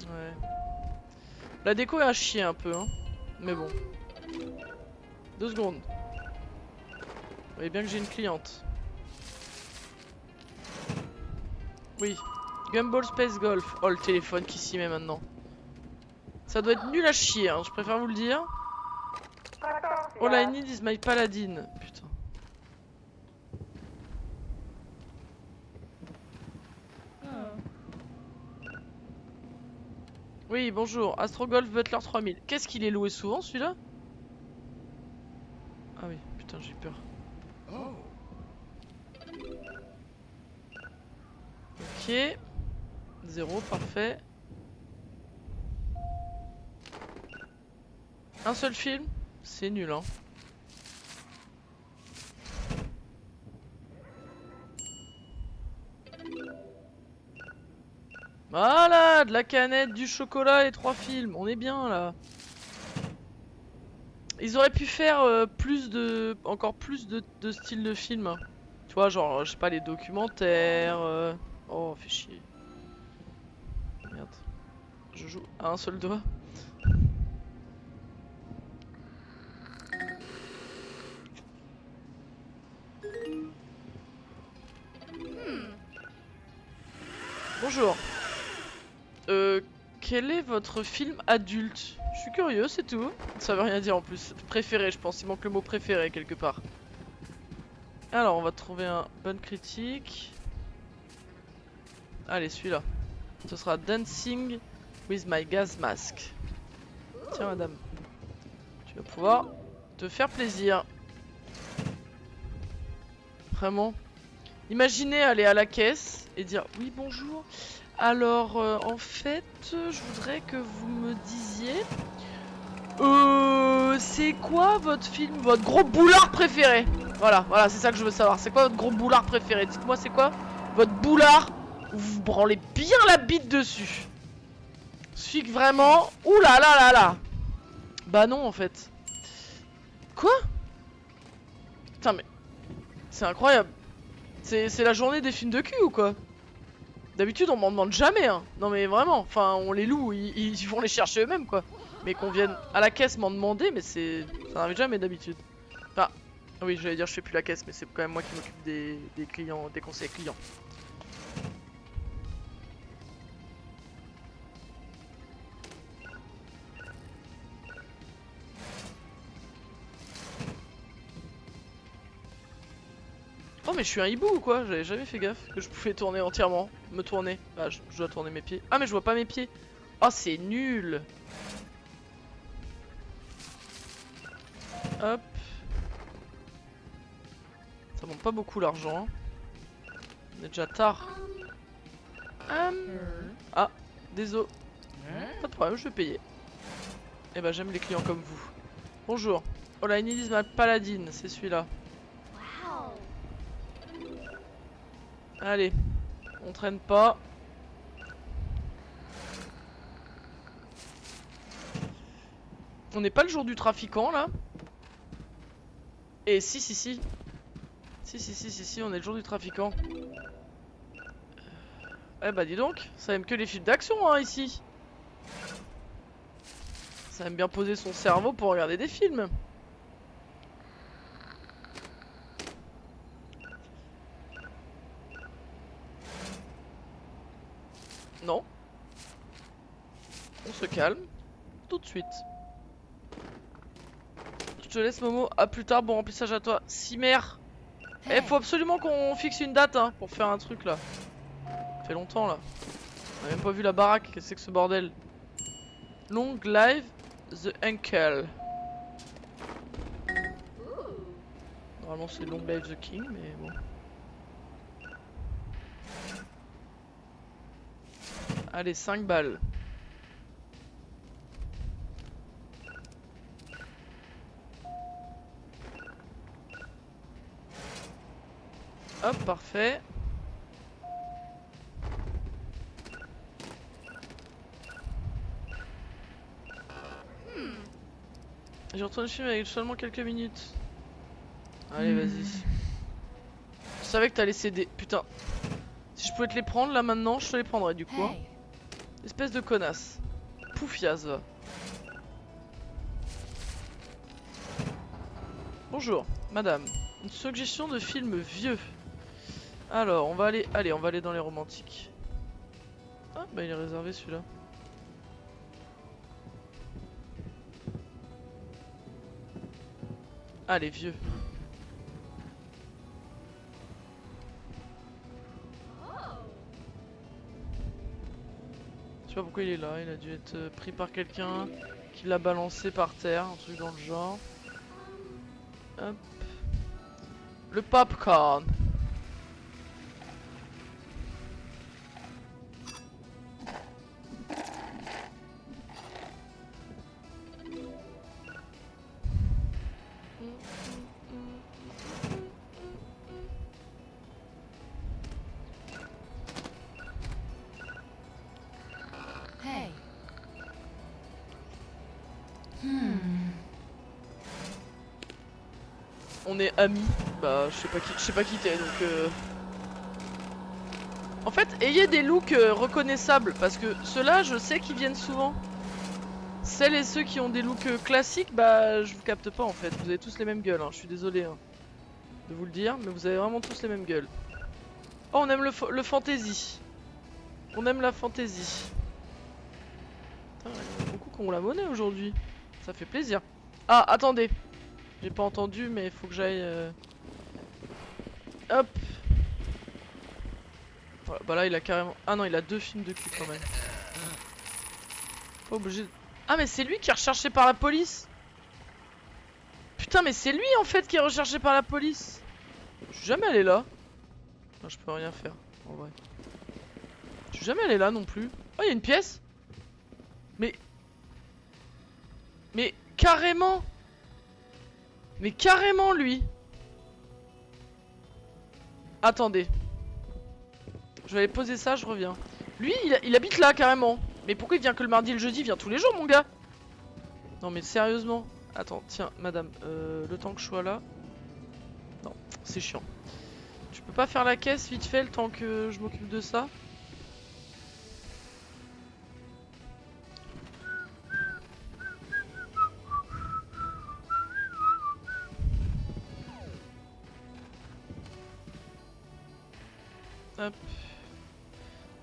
Ouais. La déco est à chier un peu, hein. Mais bon. 2 secondes. Vous voyez bien que j'ai une cliente. Oui. Gumball Space Golf. Oh, le téléphone qui s'y met maintenant. Ça doit être nul à chier, hein. Je préfère vous le dire. All I need is my paladin. Putain. Oui, bonjour. Astrogolf Butler 3000. Qu'est-ce qu'il est loué souvent, celui-là? Ah oui, putain, j'ai peur. Ok. 0, parfait. Un seul film? C'est nul, hein. Voilà, de la canette, du chocolat et 3 films. On est bien, là. Ils auraient pu faire encore plus de styles de films. Tu vois, genre, je sais pas, les documentaires. Oh, fait chier. Merde. Je joue à un seul doigt. Bonjour. Quel est votre film adulte? Je suis curieux, c'est tout. Ça veut rien dire en plus. Préféré, je pense. Il manque le mot préféré quelque part. Alors, on va trouver un bonne critique. Allez, celui-là. Ce sera Dancing with my gas mask. Tiens, madame. Tu vas pouvoir te faire plaisir. Vraiment. Imaginez aller à la caisse et dire oui, bonjour. Alors, en fait, je voudrais que vous me disiez. C'est quoi votre film, votre gros boulard préféré? Voilà, c'est ça que je veux savoir. C'est quoi votre gros boulard préféré? Dites-moi, c'est quoi votre boulard où vous branlez bien la bite dessus? Celui que vraiment. Ouh là là là là. Bah non, en fait. Quoi? Putain, mais. C'est incroyable. C'est la journée des films de cul ou quoi? D'habitude, on m'en demande jamais, hein. Non, mais vraiment. Enfin, on les loue, ils vont les chercher eux-mêmes, quoi. Mais qu'on vienne à la caisse m'en demander, mais c'est. Ça n'arrive jamais d'habitude. Enfin, oui, j'allais dire, je fais plus la caisse, mais c'est quand même moi qui m'occupe des clients, des conseils clients. Oh, mais je suis un hibou ou quoi? J'avais jamais fait gaffe que je pouvais tourner entièrement. Me tourner. Bah, je dois tourner mes pieds. Ah, mais je vois pas mes pieds. Oh, c'est nul. Hop. Ça monte pas beaucoup l'argent. Hein. On est déjà tard. Ah, désolé. Pas de problème, je vais payer. Eh ben, j'aime les clients comme vous. Bonjour. Oh là, Inédis ma paladine, c'est celui-là. Allez, on traîne pas. On n'est pas le jour du trafiquant là? Et si, si, on est le jour du trafiquant. Eh bah dis donc, ça aime que les films d'action hein ici. Ça aime bien poser son cerveau pour regarder des films. Non. On se calme. Tout de suite. Je te laisse Momo, à plus tard, bon remplissage à toi. Cimer. Eh, faut absolument qu'on fixe une date hein, pour faire un truc là. Ça fait longtemps là. On a même pas vu la baraque, qu'est-ce que c'est que ce bordel? Long live the uncle. Normalement c'est long live the king, mais bon. Allez, 5 balles. Hop, parfait. J'ai retourné le film avec seulement quelques minutes. Allez, vas-y. Je savais que t'allais céder. Putain. Si je pouvais te les prendre là maintenant, je te les prendrais du coup. Hein. Espèce de connasse. Poufias, va. Bonjour, madame. Une suggestion de film vieux. Alors, on va aller. Allez, on va aller dans les romantiques. Ah, bah il est réservé celui-là. Allez, vieux. Je sais pas pourquoi il est là. Il a dû être pris par quelqu'un qui l'a balancé par terre, un truc dans le genre. Hop. Le popcorn. Hey. On est amis. Bah, je sais pas qui t'es donc. En fait, ayez des looks reconnaissables parce que ceux-là, je sais qu'ils viennent souvent. Celles et ceux qui ont des looks classiques, bah, je vous capte pas en fait. Vous avez tous les mêmes gueules. Hein. Je suis désolé hein, de vous le dire, mais vous avez vraiment tous les mêmes gueules. Oh, on aime le fantasy. On aime la fantasy. Putain, il y en a beaucoup qui ont la monnaie aujourd'hui. Ça fait plaisir. Ah, attendez. J'ai pas entendu, mais il faut que j'aille. Hop. Voilà, bah là il a carrément... Ah non, il a 2 films de cul quand même. Pas obligé de... Ah mais c'est lui qui est recherché par la police. Putain mais c'est lui en fait qui est recherché par la police. Je suis jamais allé là. Non, je peux rien faire en vrai. Je suis jamais allé là non plus. Oh, il y a une pièce. Mais... Mais carrément. Mais carrément lui. Attendez. Je vais aller poser ça, je reviens. Lui, il habite là carrément. Mais pourquoi il vient que le mardi et le jeudi? Il vient tous les jours, mon gars. Non, mais sérieusement. Attends, tiens, madame, le temps que je sois là. Non, c'est chiant. Tu peux pas faire la caisse vite fait le temps que je m'occupe de ça? Hop.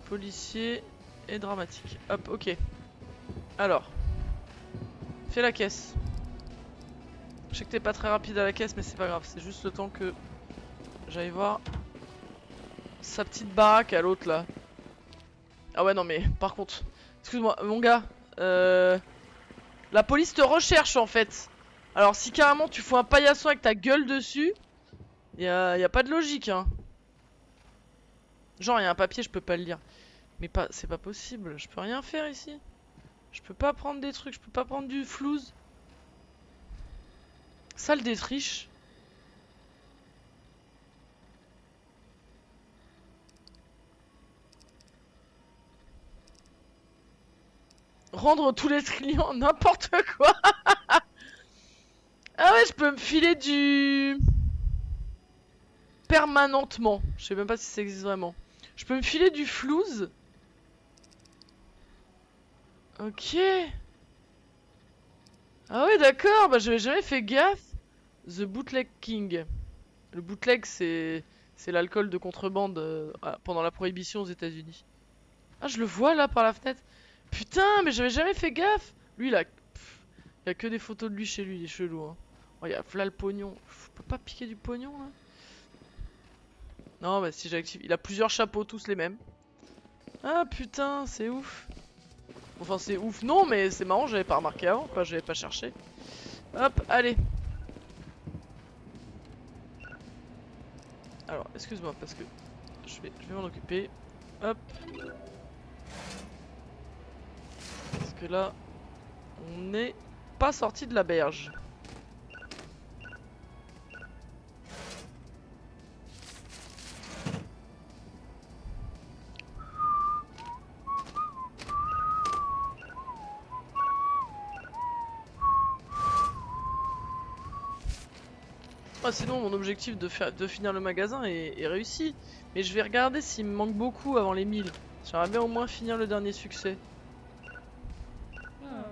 Policier et dramatique. Hop, ok. Alors. Fais la caisse. Je sais que t'es pas très rapide à la caisse, mais c'est pas grave. C'est juste le temps que j'aille voir sa petite baraque à l'autre là. Ah ouais, non, mais par contre, excuse-moi, mon gars. La police te recherche en fait. Alors, si carrément tu fous un paillasson avec ta gueule dessus, y a pas de logique, hein. Genre, y a un papier, je peux pas le lire. Mais pas, c'est pas possible. Je peux rien faire ici. Je peux pas prendre des trucs, je peux pas prendre du flouze. Salle des triches. Rendre tous les clients n'importe quoi. Ah ouais, je peux me filer du... Permanentement. Je sais même pas si ça existe vraiment. Je peux me filer du flouze. Ok. Ah ouais, d'accord. Bah j'avais jamais fait gaffe. The Bootleg King. Le bootleg, c'est l'alcool de contrebande pendant la prohibition aux États-Unis. Ah, je le vois là par la fenêtre. Putain, mais j'avais jamais fait gaffe. Lui, il y a que des photos de lui chez lui, il est chelou. Hein. Oh, il y a là le pognon. Je peux pas piquer du pognon là? Non, bah si j'active. Il a plusieurs chapeaux, tous les mêmes. Ah putain, c'est ouf. Enfin, c'est ouf, non, mais c'est marrant, j'avais pas remarqué avant, quoi, j'avais pas cherché. Hop, allez. Alors, excuse-moi, parce que je vais m'en occuper. Hop. Parce que là, on n'est pas sorti de la berge. Ah, sinon, mon objectif de finir le magasin est réussi. Mais je vais regarder s'il me manque beaucoup avant les 1000. J'aimerais bien au moins finir le dernier succès. Ah.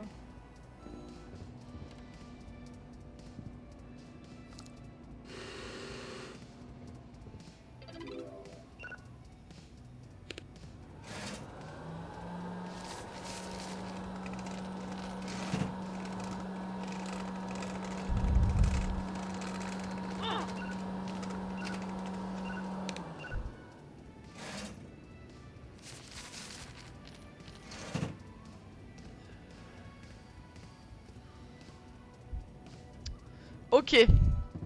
Ok.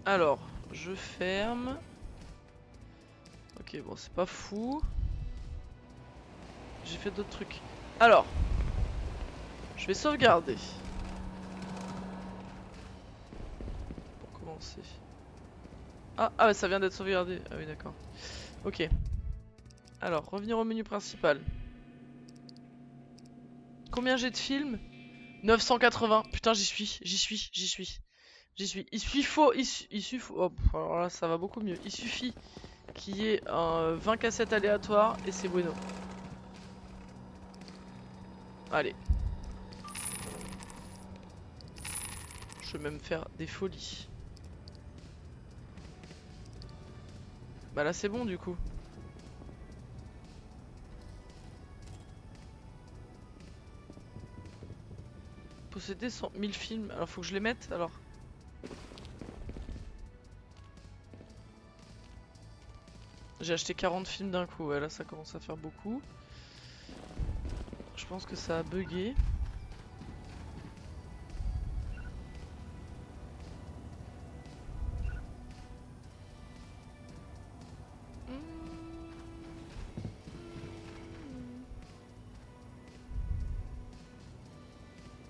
Alors, je ferme. Ok, bon, c'est pas fou. J'ai fait d'autres trucs. Alors, je vais sauvegarder. Pour commencer. Ah ouais, ça vient d'être sauvegardé. Ah oui, d'accord. Ok. Alors, revenir au menu principal. Combien j'ai de films? 980. Putain, j'y suis. J'y suis. Il suffit. Oh, alors là, ça va beaucoup mieux. Il suffit qu'il y ait 20 cassettes aléatoires et c'est bueno. Allez. Je vais même faire des folies. Bah là, c'est bon du coup. Posséder 100 000 films. Alors, faut que je les mette alors. J'ai acheté 40 films d'un coup, ouais, là ça commence à faire beaucoup. Je pense que ça a bugué.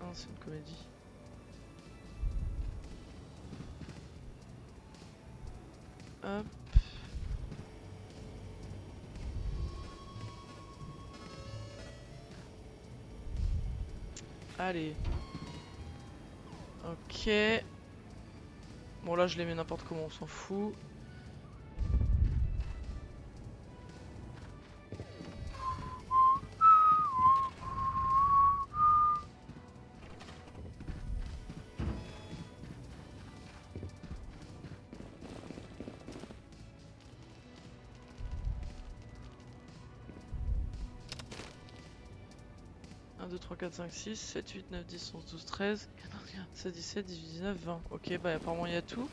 Ah, c'est une comédie. Hop. Allez. Ok. Bon là je les mets n'importe comment, on s'en fout. Un, 2, 3, 4, 5, 6, 7, 8, 9, 10, 11, 12, 13, 14, 15, 16, 17, 18, 19, 20. Ok, bah apparemment il y a tout.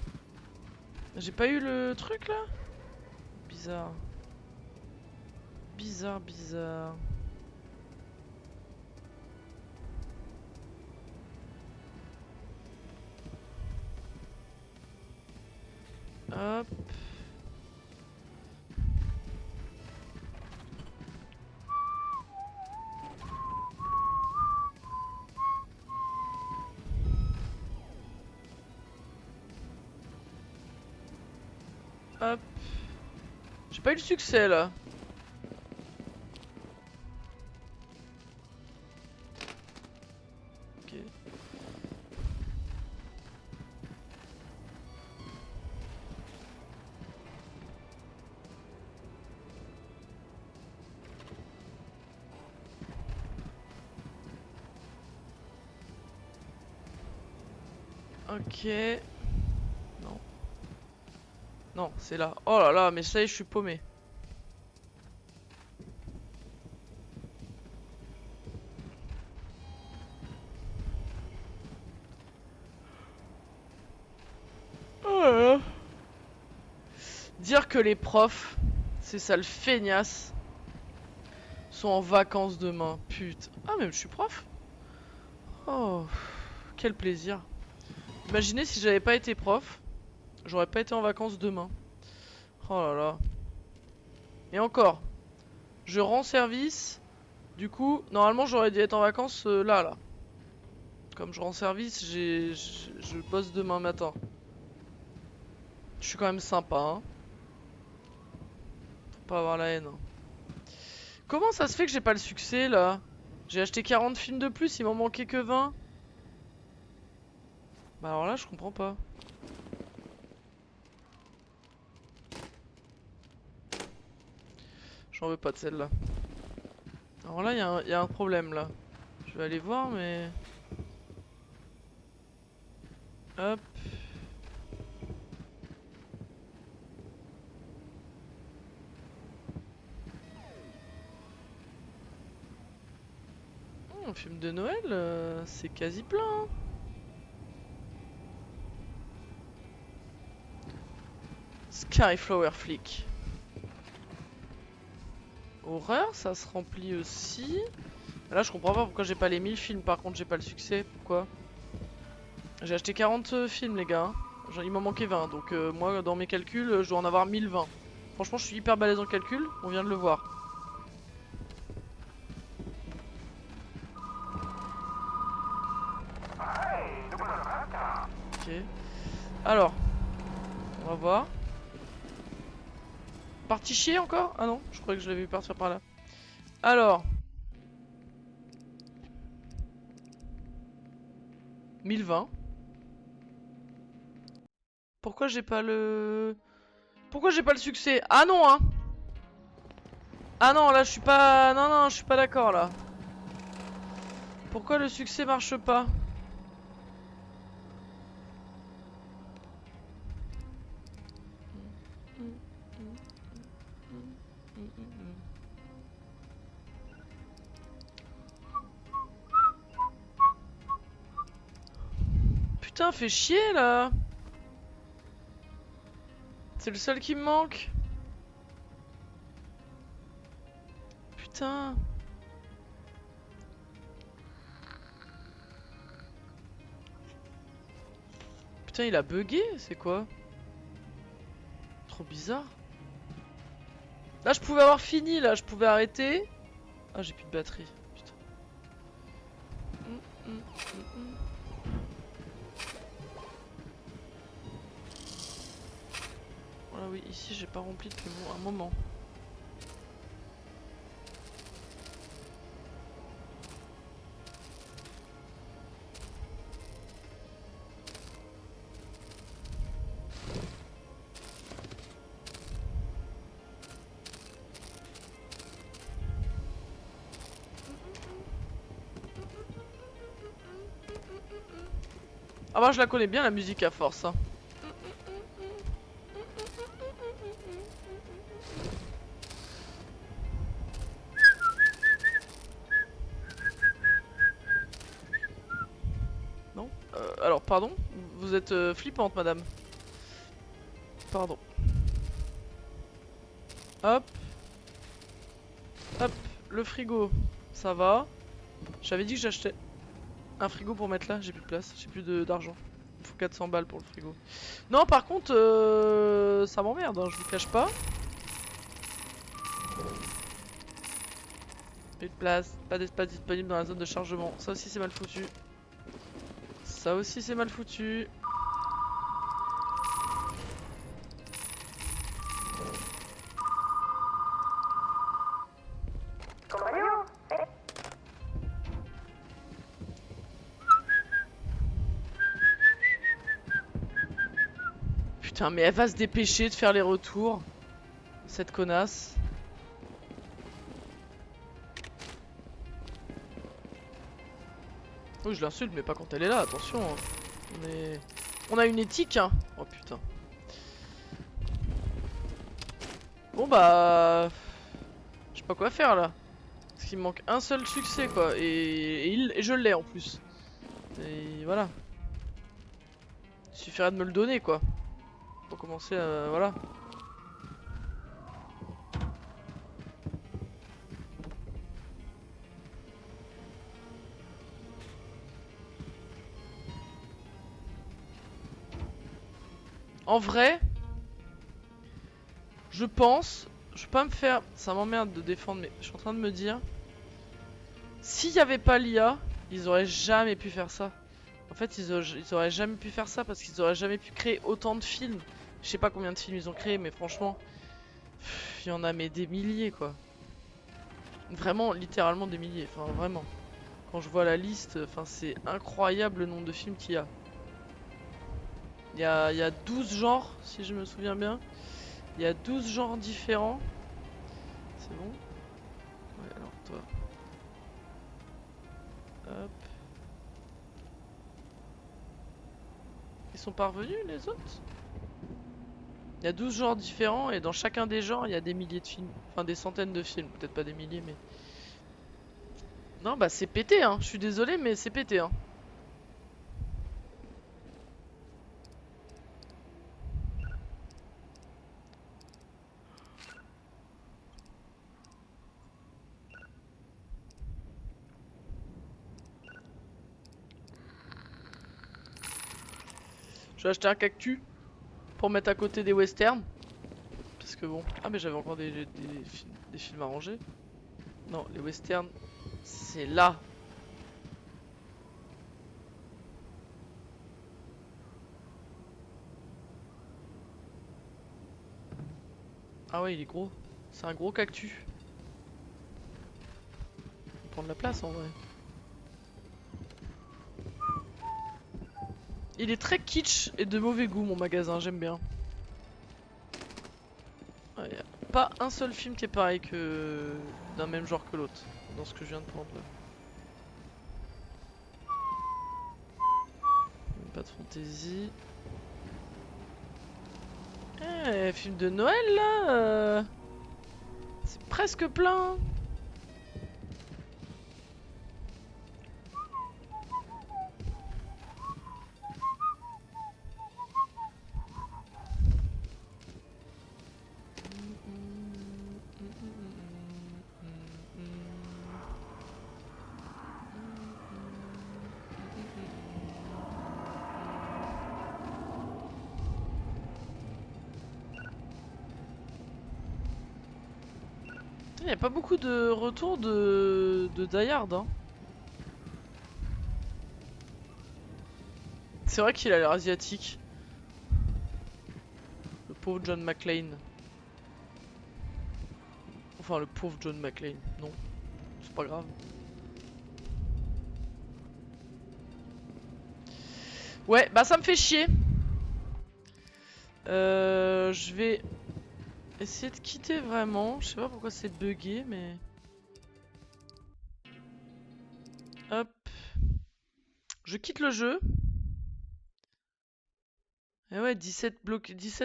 J'ai pas eu le truc là? Bizarre. Bizarre, bizarre. Hop. Hop. J'ai pas eu le succès là. Ok. Ok. Non. Non, c'est là. Oh là là, mais ça y est, je suis paumé. Oh là là. Dire que les profs, c'est ça le feignasse, sont en vacances demain. Putain. Ah, même je suis prof. Oh, quel plaisir. Imaginez si j'avais pas été prof, j'aurais pas été en vacances demain. Oh là là. Et encore, je rends service. Du coup, normalement j'aurais dû être en vacances là. Comme je rends service, je bosse demain matin. Je suis quand même sympa, hein. Faut pas avoir la haine, hein. Comment ça se fait que j'ai pas le succès là? J'ai acheté 40 films de plus, il m'en manquait que 20. Bah alors là, je comprends pas. J'en veux pas de celle-là. Alors là, il y a un problème là. Je vais aller voir, mais... Hop. Un film de Noël, c'est quasi plein, hein. Skyflower Flick. Horreur, ça se remplit aussi. Là, je comprends pas pourquoi j'ai pas les 1000 films. Par contre, j'ai pas le succès. Pourquoi? J'ai acheté 40 films, les gars. Il m'en manquait 20. Donc, moi, dans mes calculs, je dois en avoir 1020. Franchement, je suis hyper balèze en calcul. On vient de le voir. Ok. Alors, on va voir. Parti chier encore? Ah non, je croyais que je l'avais vu partir par là. Alors. 1020. Pourquoi j'ai pas le... Pourquoi j'ai pas le succès? Ah non, hein. Ah non, là je suis pas... Non, non, je suis pas d'accord là. Pourquoi le succès marche pas? Putain, fait chier là. C'est le seul qui me manque. putain. Putain, il a bugué, c'est quoi? Trop bizarre. Là, je pouvais avoir fini, là, je pouvais arrêter. Ah, j'ai plus de batterie. Putain. Hum, hum, hum, hum. Voilà, oui, ici, j'ai pas rempli depuis un moment. Ah bah je la connais bien la musique à force hein. Non alors pardon, vous êtes flippante madame. Pardon. Hop. Hop, le frigo, ça va. J'avais dit que j'achetais un frigo pour mettre là, j'ai plus de place, j'ai plus d'argent. Il faut 400 balles pour le frigo. Non par contre ça m'emmerde, hein, je vous cache pas. Plus de place, pas d'espace disponible dans la zone de chargement. Ça aussi c'est mal foutu. Ça aussi c'est mal foutu. Putain mais elle va se dépêcher de faire les retours. Cette connasse. Oui je l'insulte mais pas quand elle est là, attention. On a une éthique hein. Oh putain. Bon bah... Je sais pas quoi faire là. Parce qu'il me manque un seul succès quoi. Et je l'ai en plus. Et voilà. Il suffirait de me le donner quoi. Pour commencer à... Voilà. En vrai... Je pense... Je peux pas me faire... Ça m'emmerde de défendre mais je suis en train de me dire... S'il y avait pas l'IA, ils auraient jamais pu faire ça. En fait, ils auraient jamais pu faire ça parce qu'ils auraient jamais pu créer autant de films. Je sais pas combien de films ils ont créé, mais franchement, il y en a mais des milliers quoi. Vraiment, littéralement des milliers. Enfin, vraiment. Quand je vois la liste, enfin, c'est incroyable le nombre de films qu'il y a. Il y a 12 genres, si je me souviens bien. Il y a 12 genres différents. C'est bon? Ouais, alors toi. Hop. Ils sont parvenus les autres? Il y a 12 genres différents et dans chacun des genres il y a des milliers de films. Enfin des centaines de films, peut-être pas des milliers mais... Non bah c'est pété hein, je suis désolé mais c'est pété hein. Je vais acheter un cactus pour mettre à côté des westerns. Parce que bon... Ah mais j'avais encore des films à ranger. Non, les westerns, c'est là. Ah ouais, il est gros. C'est un gros cactus. Il prend de la place en vrai. Il est très kitsch et de mauvais goût mon magasin, j'aime bien. Ouais, y a pas un seul film qui est pareil que d'un même genre que l'autre. Dans ce que je viens de prendre là. Pas de fantaisie. Eh, film de Noël là c'est presque plein. Il n'y a pas beaucoup de retours de Die Hard, hein. C'est vrai qu'il a l'air asiatique. Le pauvre John McClane. Enfin, le pauvre John McClane. Non, c'est pas grave. Ouais, bah ça me fait chier. Je vais essayer de quitter vraiment. Je sais pas pourquoi c'est buggé, mais... Hop. Je quitte le jeu. Et ouais, 17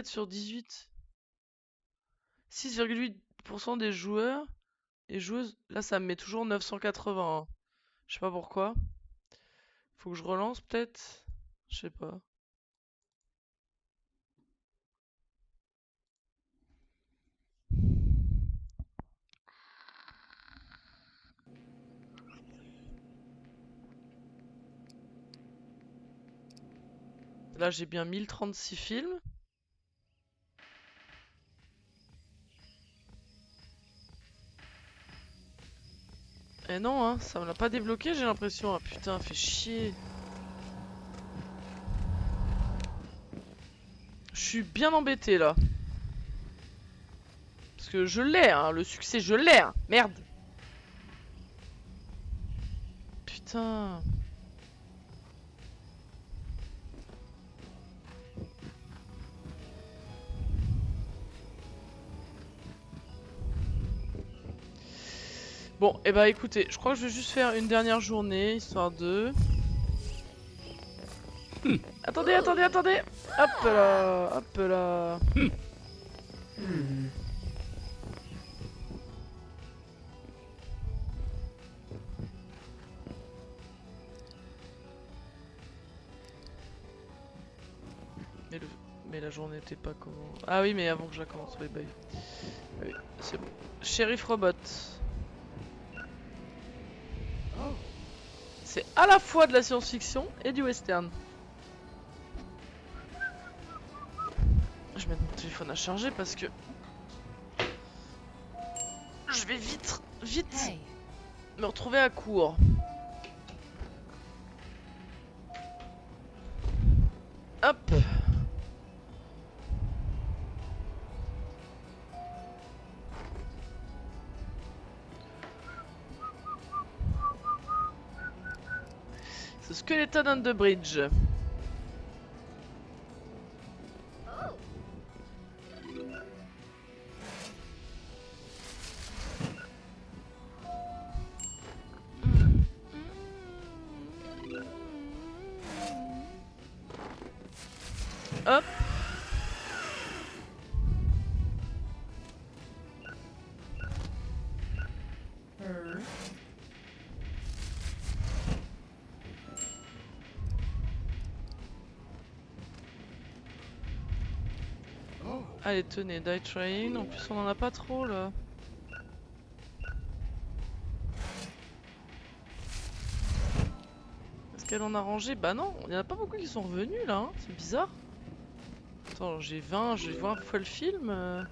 sur 18. 6,8% des joueurs et joueuses. Là, ça me met toujours 980. Je sais pas pourquoi. Faut que je relance peut-être. Je sais pas. Là, j'ai bien 1036 films. Et non, hein, ça me l'a pas débloqué, j'ai l'impression. Ah putain, fait chier. Je suis bien embêté là. Parce que je l'ai, hein, le succès, je l'ai, hein. Merde. Putain. Bon, et bah écoutez, je crois que je vais juste faire une dernière journée, histoire de... Attendez, attendez, attendez. Hop là, hop là. Mais la journée n'était pas comment... Ah oui, mais avant que je la commence, oui, bah oui. Oui, c'est bon. Sheriff Robot. C'est à la fois de la science-fiction et du western. Je vais mettre mon téléphone à charger parce que... Je vais vite Hey. me retrouver à court. Hop. C'est Skeleton on the Bridge. Hop. Allez, tenez, Die Trying. En plus, on en a pas trop là. Est-ce qu'elle en a rangé? Bah non, il y en a pas beaucoup qui sont revenus là. Hein. C'est bizarre. Attends, j'ai 20 fois le film. Ah,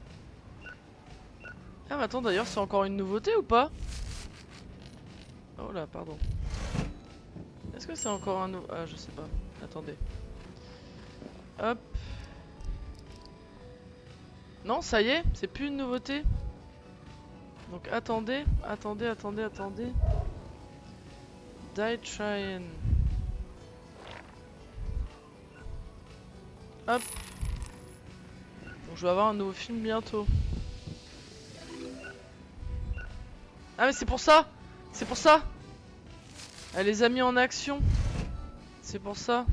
mais attends, d'ailleurs, c'est encore une nouveauté ou pas? Oh là, pardon. Est-ce que c'est encore un nouveau... Ah, je sais pas. Attendez. Hop. Non, ça y est, c'est plus une nouveauté. Donc attendez, attendez, attendez, attendez. Die Trying. Hop. Donc je vais avoir un nouveau film bientôt. Ah mais c'est pour ça. C'est pour ça. Elle les a mis en action. C'est pour ça.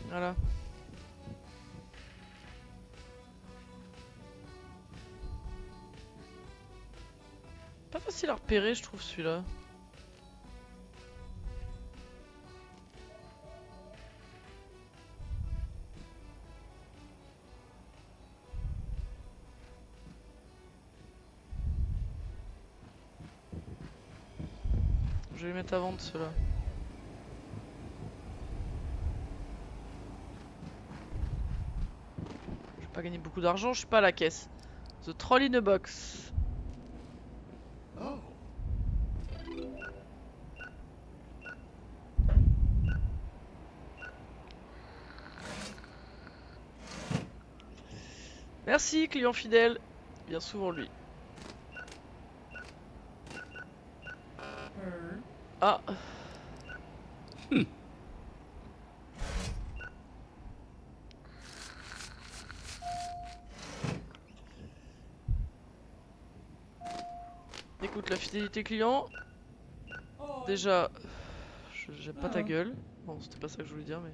Voilà. Pas facile à repérer, je trouve, celui-là. Je vais les mettre à vendre, ceux-là. Je vais Pas gagner beaucoup d'argent, je suis pas à la caisse. The troll in a box. Oh. Merci, client fidèle. Bien souvent lui. Ah. Écoute, la fidélité client. Déjà, j'aime pas ta gueule. Bon, c'était pas ça que je voulais dire, mais.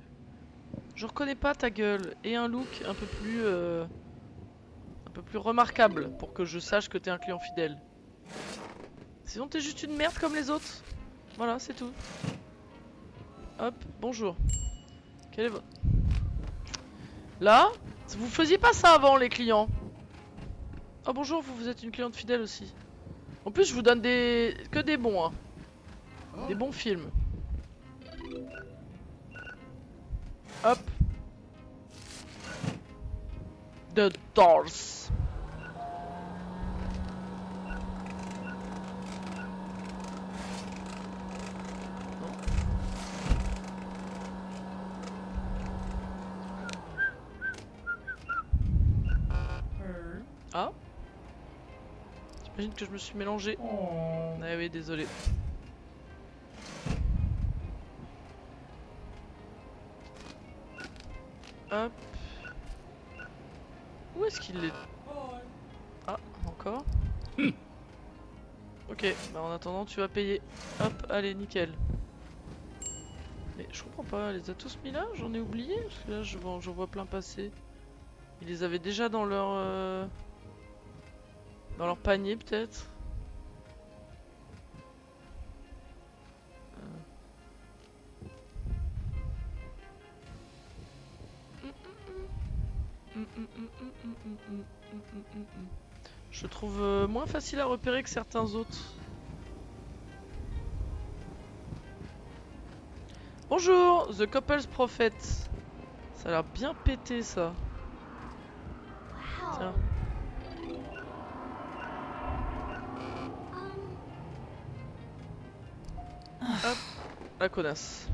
Je reconnais pas ta gueule. Et un look un peu plus. Un peu plus remarquable pour que je sache que t'es un client fidèle. Sinon, t'es juste une merde comme les autres. Voilà, c'est tout. Hop, bonjour. Quel est votre. Là, vous faisiez pas ça avant, les clients. Ah, bonjour, vous êtes une cliente fidèle aussi. En plus, je vous donne que des bons, hein. Des bons films. Hop. The Dolls. Ah. J'imagine que je me suis mélangé. Ah oui, désolé. Hop. Où est-ce qu'il est? Ah, encore. Ok, bah en attendant, tu vas payer. Hop, allez, nickel. Mais je comprends pas, elle les a tous mis là? J'en ai oublié? Parce que là, j'en vois plein passer. Ils les avaient déjà dans leur panier, peut-être. Je trouve moins facile à repérer que certains autres. Bonjour, The Couple's Prophet. Ça a l'air bien pété ça. Tiens. Hop, la connasse.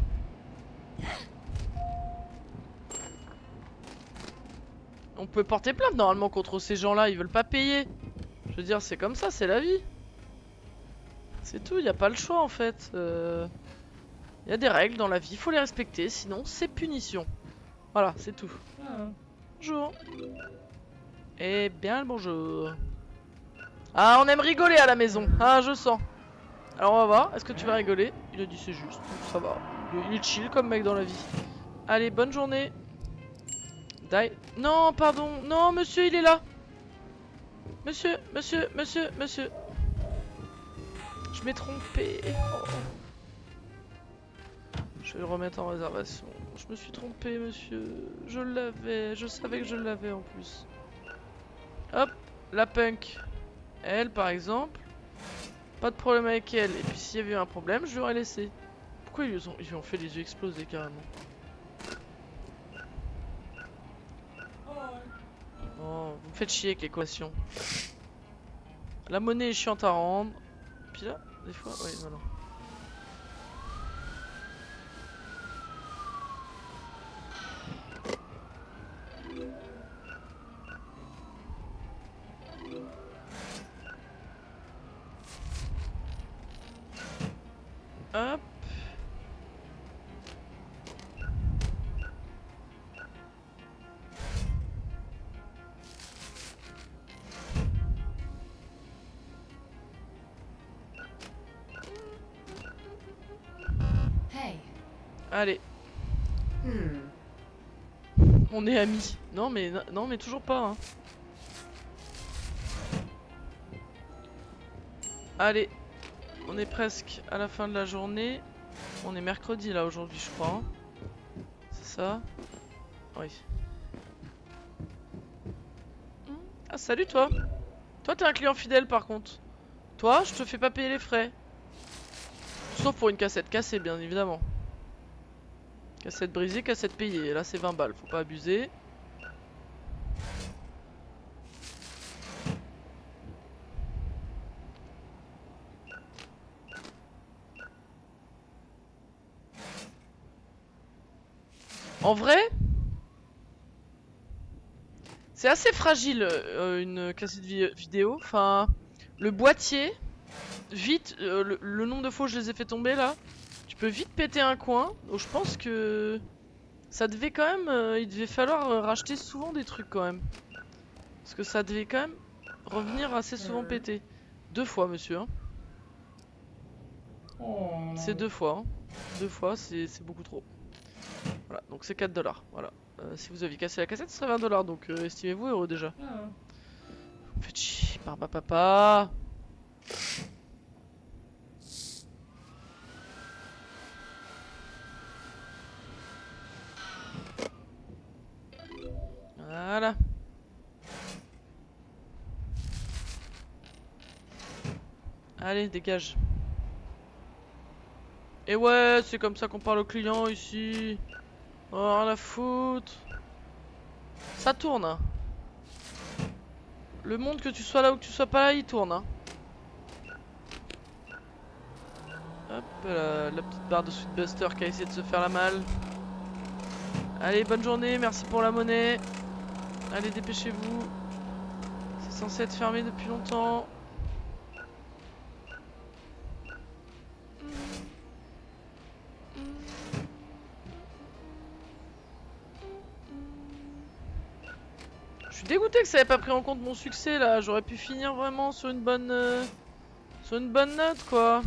On peut porter plainte normalement contre ces gens-là, ils veulent pas payer. Je veux dire, c'est comme ça, c'est la vie. C'est tout, y a pas le choix en fait. Y a des règles dans la vie, faut les respecter, sinon c'est punition. Voilà, c'est tout. Bonjour. Eh bien le bonjour. Ah, on aime rigoler à la maison. Ah, je sens. Alors on va voir, est-ce que tu vas rigoler? Il a dit c'est juste, donc ça va. Il est chill comme mec dans la vie. Allez, bonne journée. Die. Non, pardon. Non, monsieur, il est là. Monsieur. Je m'ai trompé. Oh. Je vais le remettre en réservation. Je me suis trompé, monsieur. Je l'avais. Je savais que je l'avais en plus. Hop, la punk. Elle, par exemple. Pas de problème avec elle. Et puis s'il y avait eu un problème, je l'aurais laissé. Pourquoi ils lui ont fait les yeux exploser carrément? Oh, vous me faites chier avec les l'équation. La monnaie est chiante à rendre. Puis là, des fois, oui, voilà. Hop. Hey. Allez. On est amis. Non mais toujours pas hein. Allez. On est presque à la fin de la journée. On est mercredi là aujourd'hui je crois. Hein. C'est ça? Oui. Ah salut toi. Toi t'es un client fidèle par contre. Toi je te fais pas payer les frais. Sauf pour une cassette cassée bien évidemment. Cassette brisée, cassette payée. Là c'est 20 balles, faut pas abuser. En vrai, c'est assez fragile une cassette vidéo. Enfin, le boîtier, vite, le nombre de fois où je les ai fait tomber là, tu peux vite péter un coin. Donc je pense que ça devait quand même, il devait falloir racheter souvent des trucs quand même. Parce que ça devait quand même revenir assez souvent pété. 2 fois, monsieur. Hein. C'est 2 fois. Hein. 2 fois, c'est beaucoup trop. Voilà, donc c'est 4 $. Voilà. Si vous aviez cassé la cassette, ce serait 20 $. Donc estimez-vous heureux déjà. Petit papa. Voilà. Allez, dégage. Et ouais, c'est comme ça qu'on parle aux clients ici. Oh, rien à foutre. Ça tourne. Hein. Le monde, que tu sois là ou que tu sois pas là, il tourne. Hein. Hop, la petite barre de Sweetbuster qui a essayé de se faire la malle. Allez, bonne journée, merci pour la monnaie. Allez, dépêchez-vous. C'est censé être fermé depuis longtemps. Je suis dégoûté que ça ait pas pris en compte mon succès là. J'aurais pu finir vraiment sur une bonne note quoi.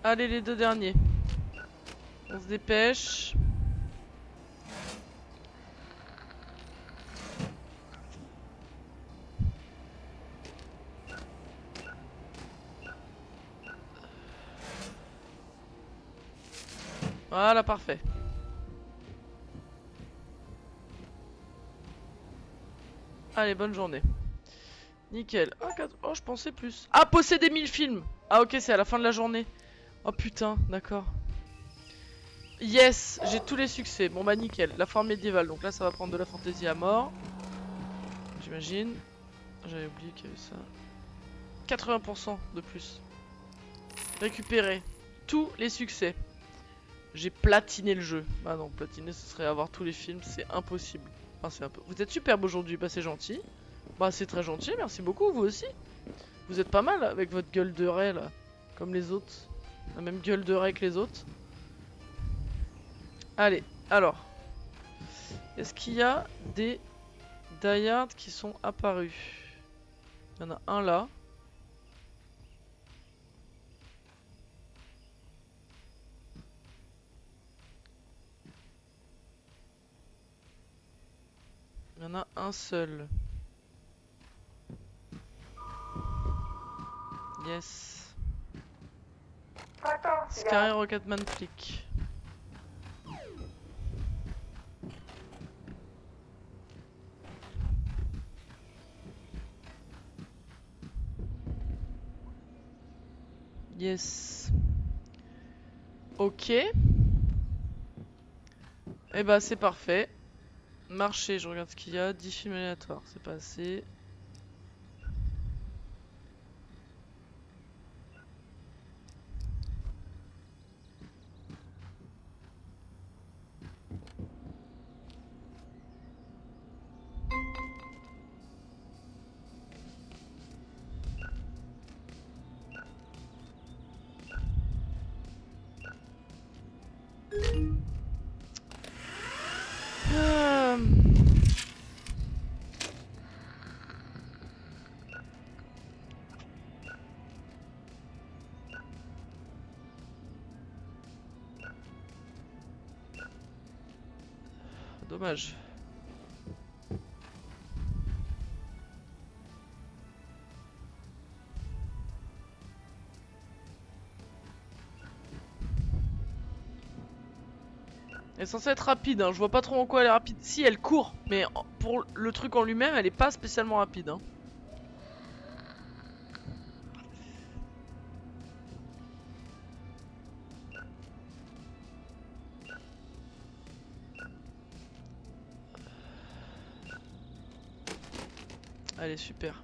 Allez, les 2 derniers. On se dépêche. Voilà, parfait. Allez, bonne journée. Nickel. Ah, oh, je pensais plus. Ah, posséder 1000 films. Ah, ok, c'est à la fin de la journée. Oh putain, d'accord. Yes, j'ai tous les succès. Bon bah nickel. La forme médiévale. Donc là, ça va prendre de la fantaisie à mort. J'imagine. J'avais oublié qu'il y avait ça. 80% de plus. Récupérer tous les succès. J'ai platiné le jeu. Bah non, platiner ce serait avoir tous les films, c'est impossible. Enfin, c'est un peu... Vous êtes superbe aujourd'hui, bah c'est gentil. Bah c'est très gentil, merci beaucoup, vous aussi. Vous êtes pas mal avec votre gueule de raie là, comme les autres. La même gueule de raie que les autres. Allez, alors. Est-ce qu'il y a des die-hard qui sont apparus? Il y en a un là. Il y en a un seul. Yes. Scarry Rocketman Flick. Yes. Ok. Et bah c'est parfait. Marché, je regarde ce qu'il y a. 10 films aléatoires, c'est pas assez. Dommage. Elle est censée être rapide, hein. Je vois pas trop en quoi elle est rapide. Si, elle court, mais pour le truc en lui-même, elle est pas spécialement rapide. Hein. Allez, super.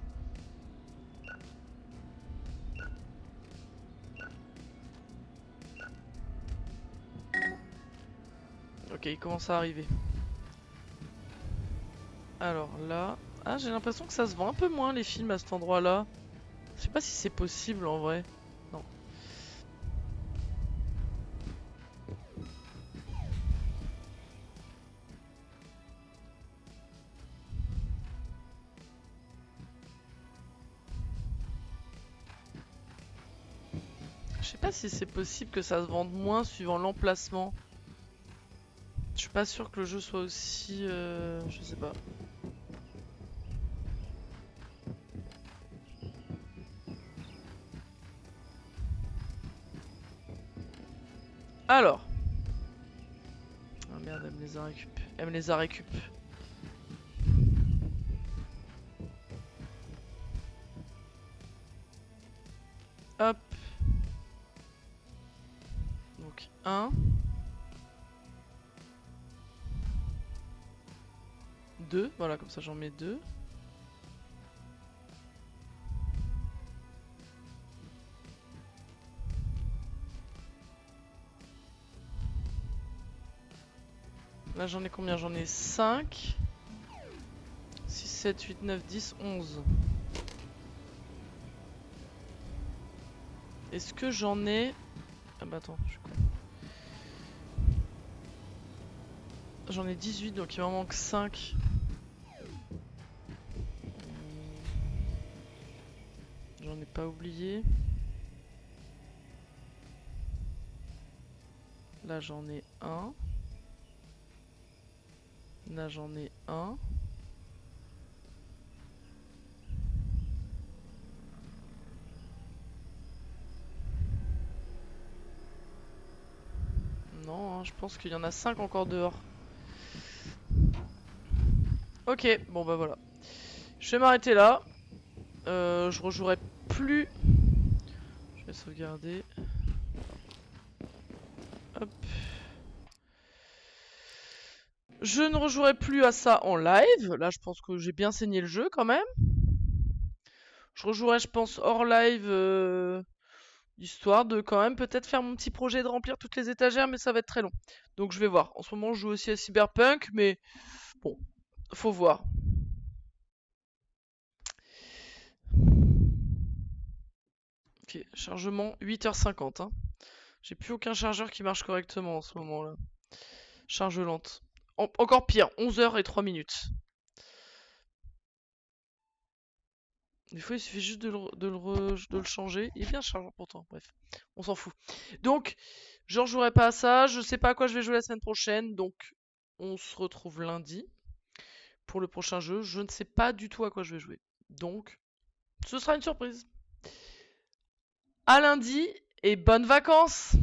Ok, il commence à arriver. Alors là... Ah, j'ai l'impression que ça se vend un peu moins les films à cet endroit-là. Je sais pas si c'est possible en vrai. Non. Je sais pas si c'est possible que ça se vende moins suivant l'emplacement. Je suis pas sûr que le jeu soit aussi... je sais pas. Alors. Ah merde, elle me les a récup. Elle me les a récup. Hop. Donc 1. 2. Voilà, comme ça j'en mets 2. Là j'en ai combien? J'en ai 5. 6, 7, 8, 9, 10, 11. Est-ce que j'en ai... Ah bah attends, je suis con. J'en ai 18, donc il m'en manque 5. J'en ai pas oublié. Là j'en ai 1. Là j'en ai 1. Non, hein, je pense qu'il y en a 5 encore dehors. Ok, bon bah voilà. Je vais m'arrêter là. Je rejouerai plus. Je vais sauvegarder. Hop. Je ne rejouerai plus à ça en live. Là, je pense que j'ai bien saigné le jeu quand même. Je rejouerai, je pense, hors live. Histoire de quand même peut-être faire mon petit projet de remplir toutes les étagères, mais ça va être très long. Donc je vais voir. En ce moment, je joue aussi à Cyberpunk, mais bon, faut voir. Ok, chargement 8h50. Hein. J'ai plus aucun chargeur qui marche correctement en ce moment-là. Charge lente. Encore pire, 11h03. Des fois, il suffit juste de le changer. Il est bien chargeur pourtant. Bref, on s'en fout. Donc, je ne rejouerai pas à ça. Je sais pas à quoi je vais jouer la semaine prochaine. Donc, on se retrouve lundi pour le prochain jeu. Je ne sais pas du tout à quoi je vais jouer. Donc, ce sera une surprise. À lundi et bonnes vacances!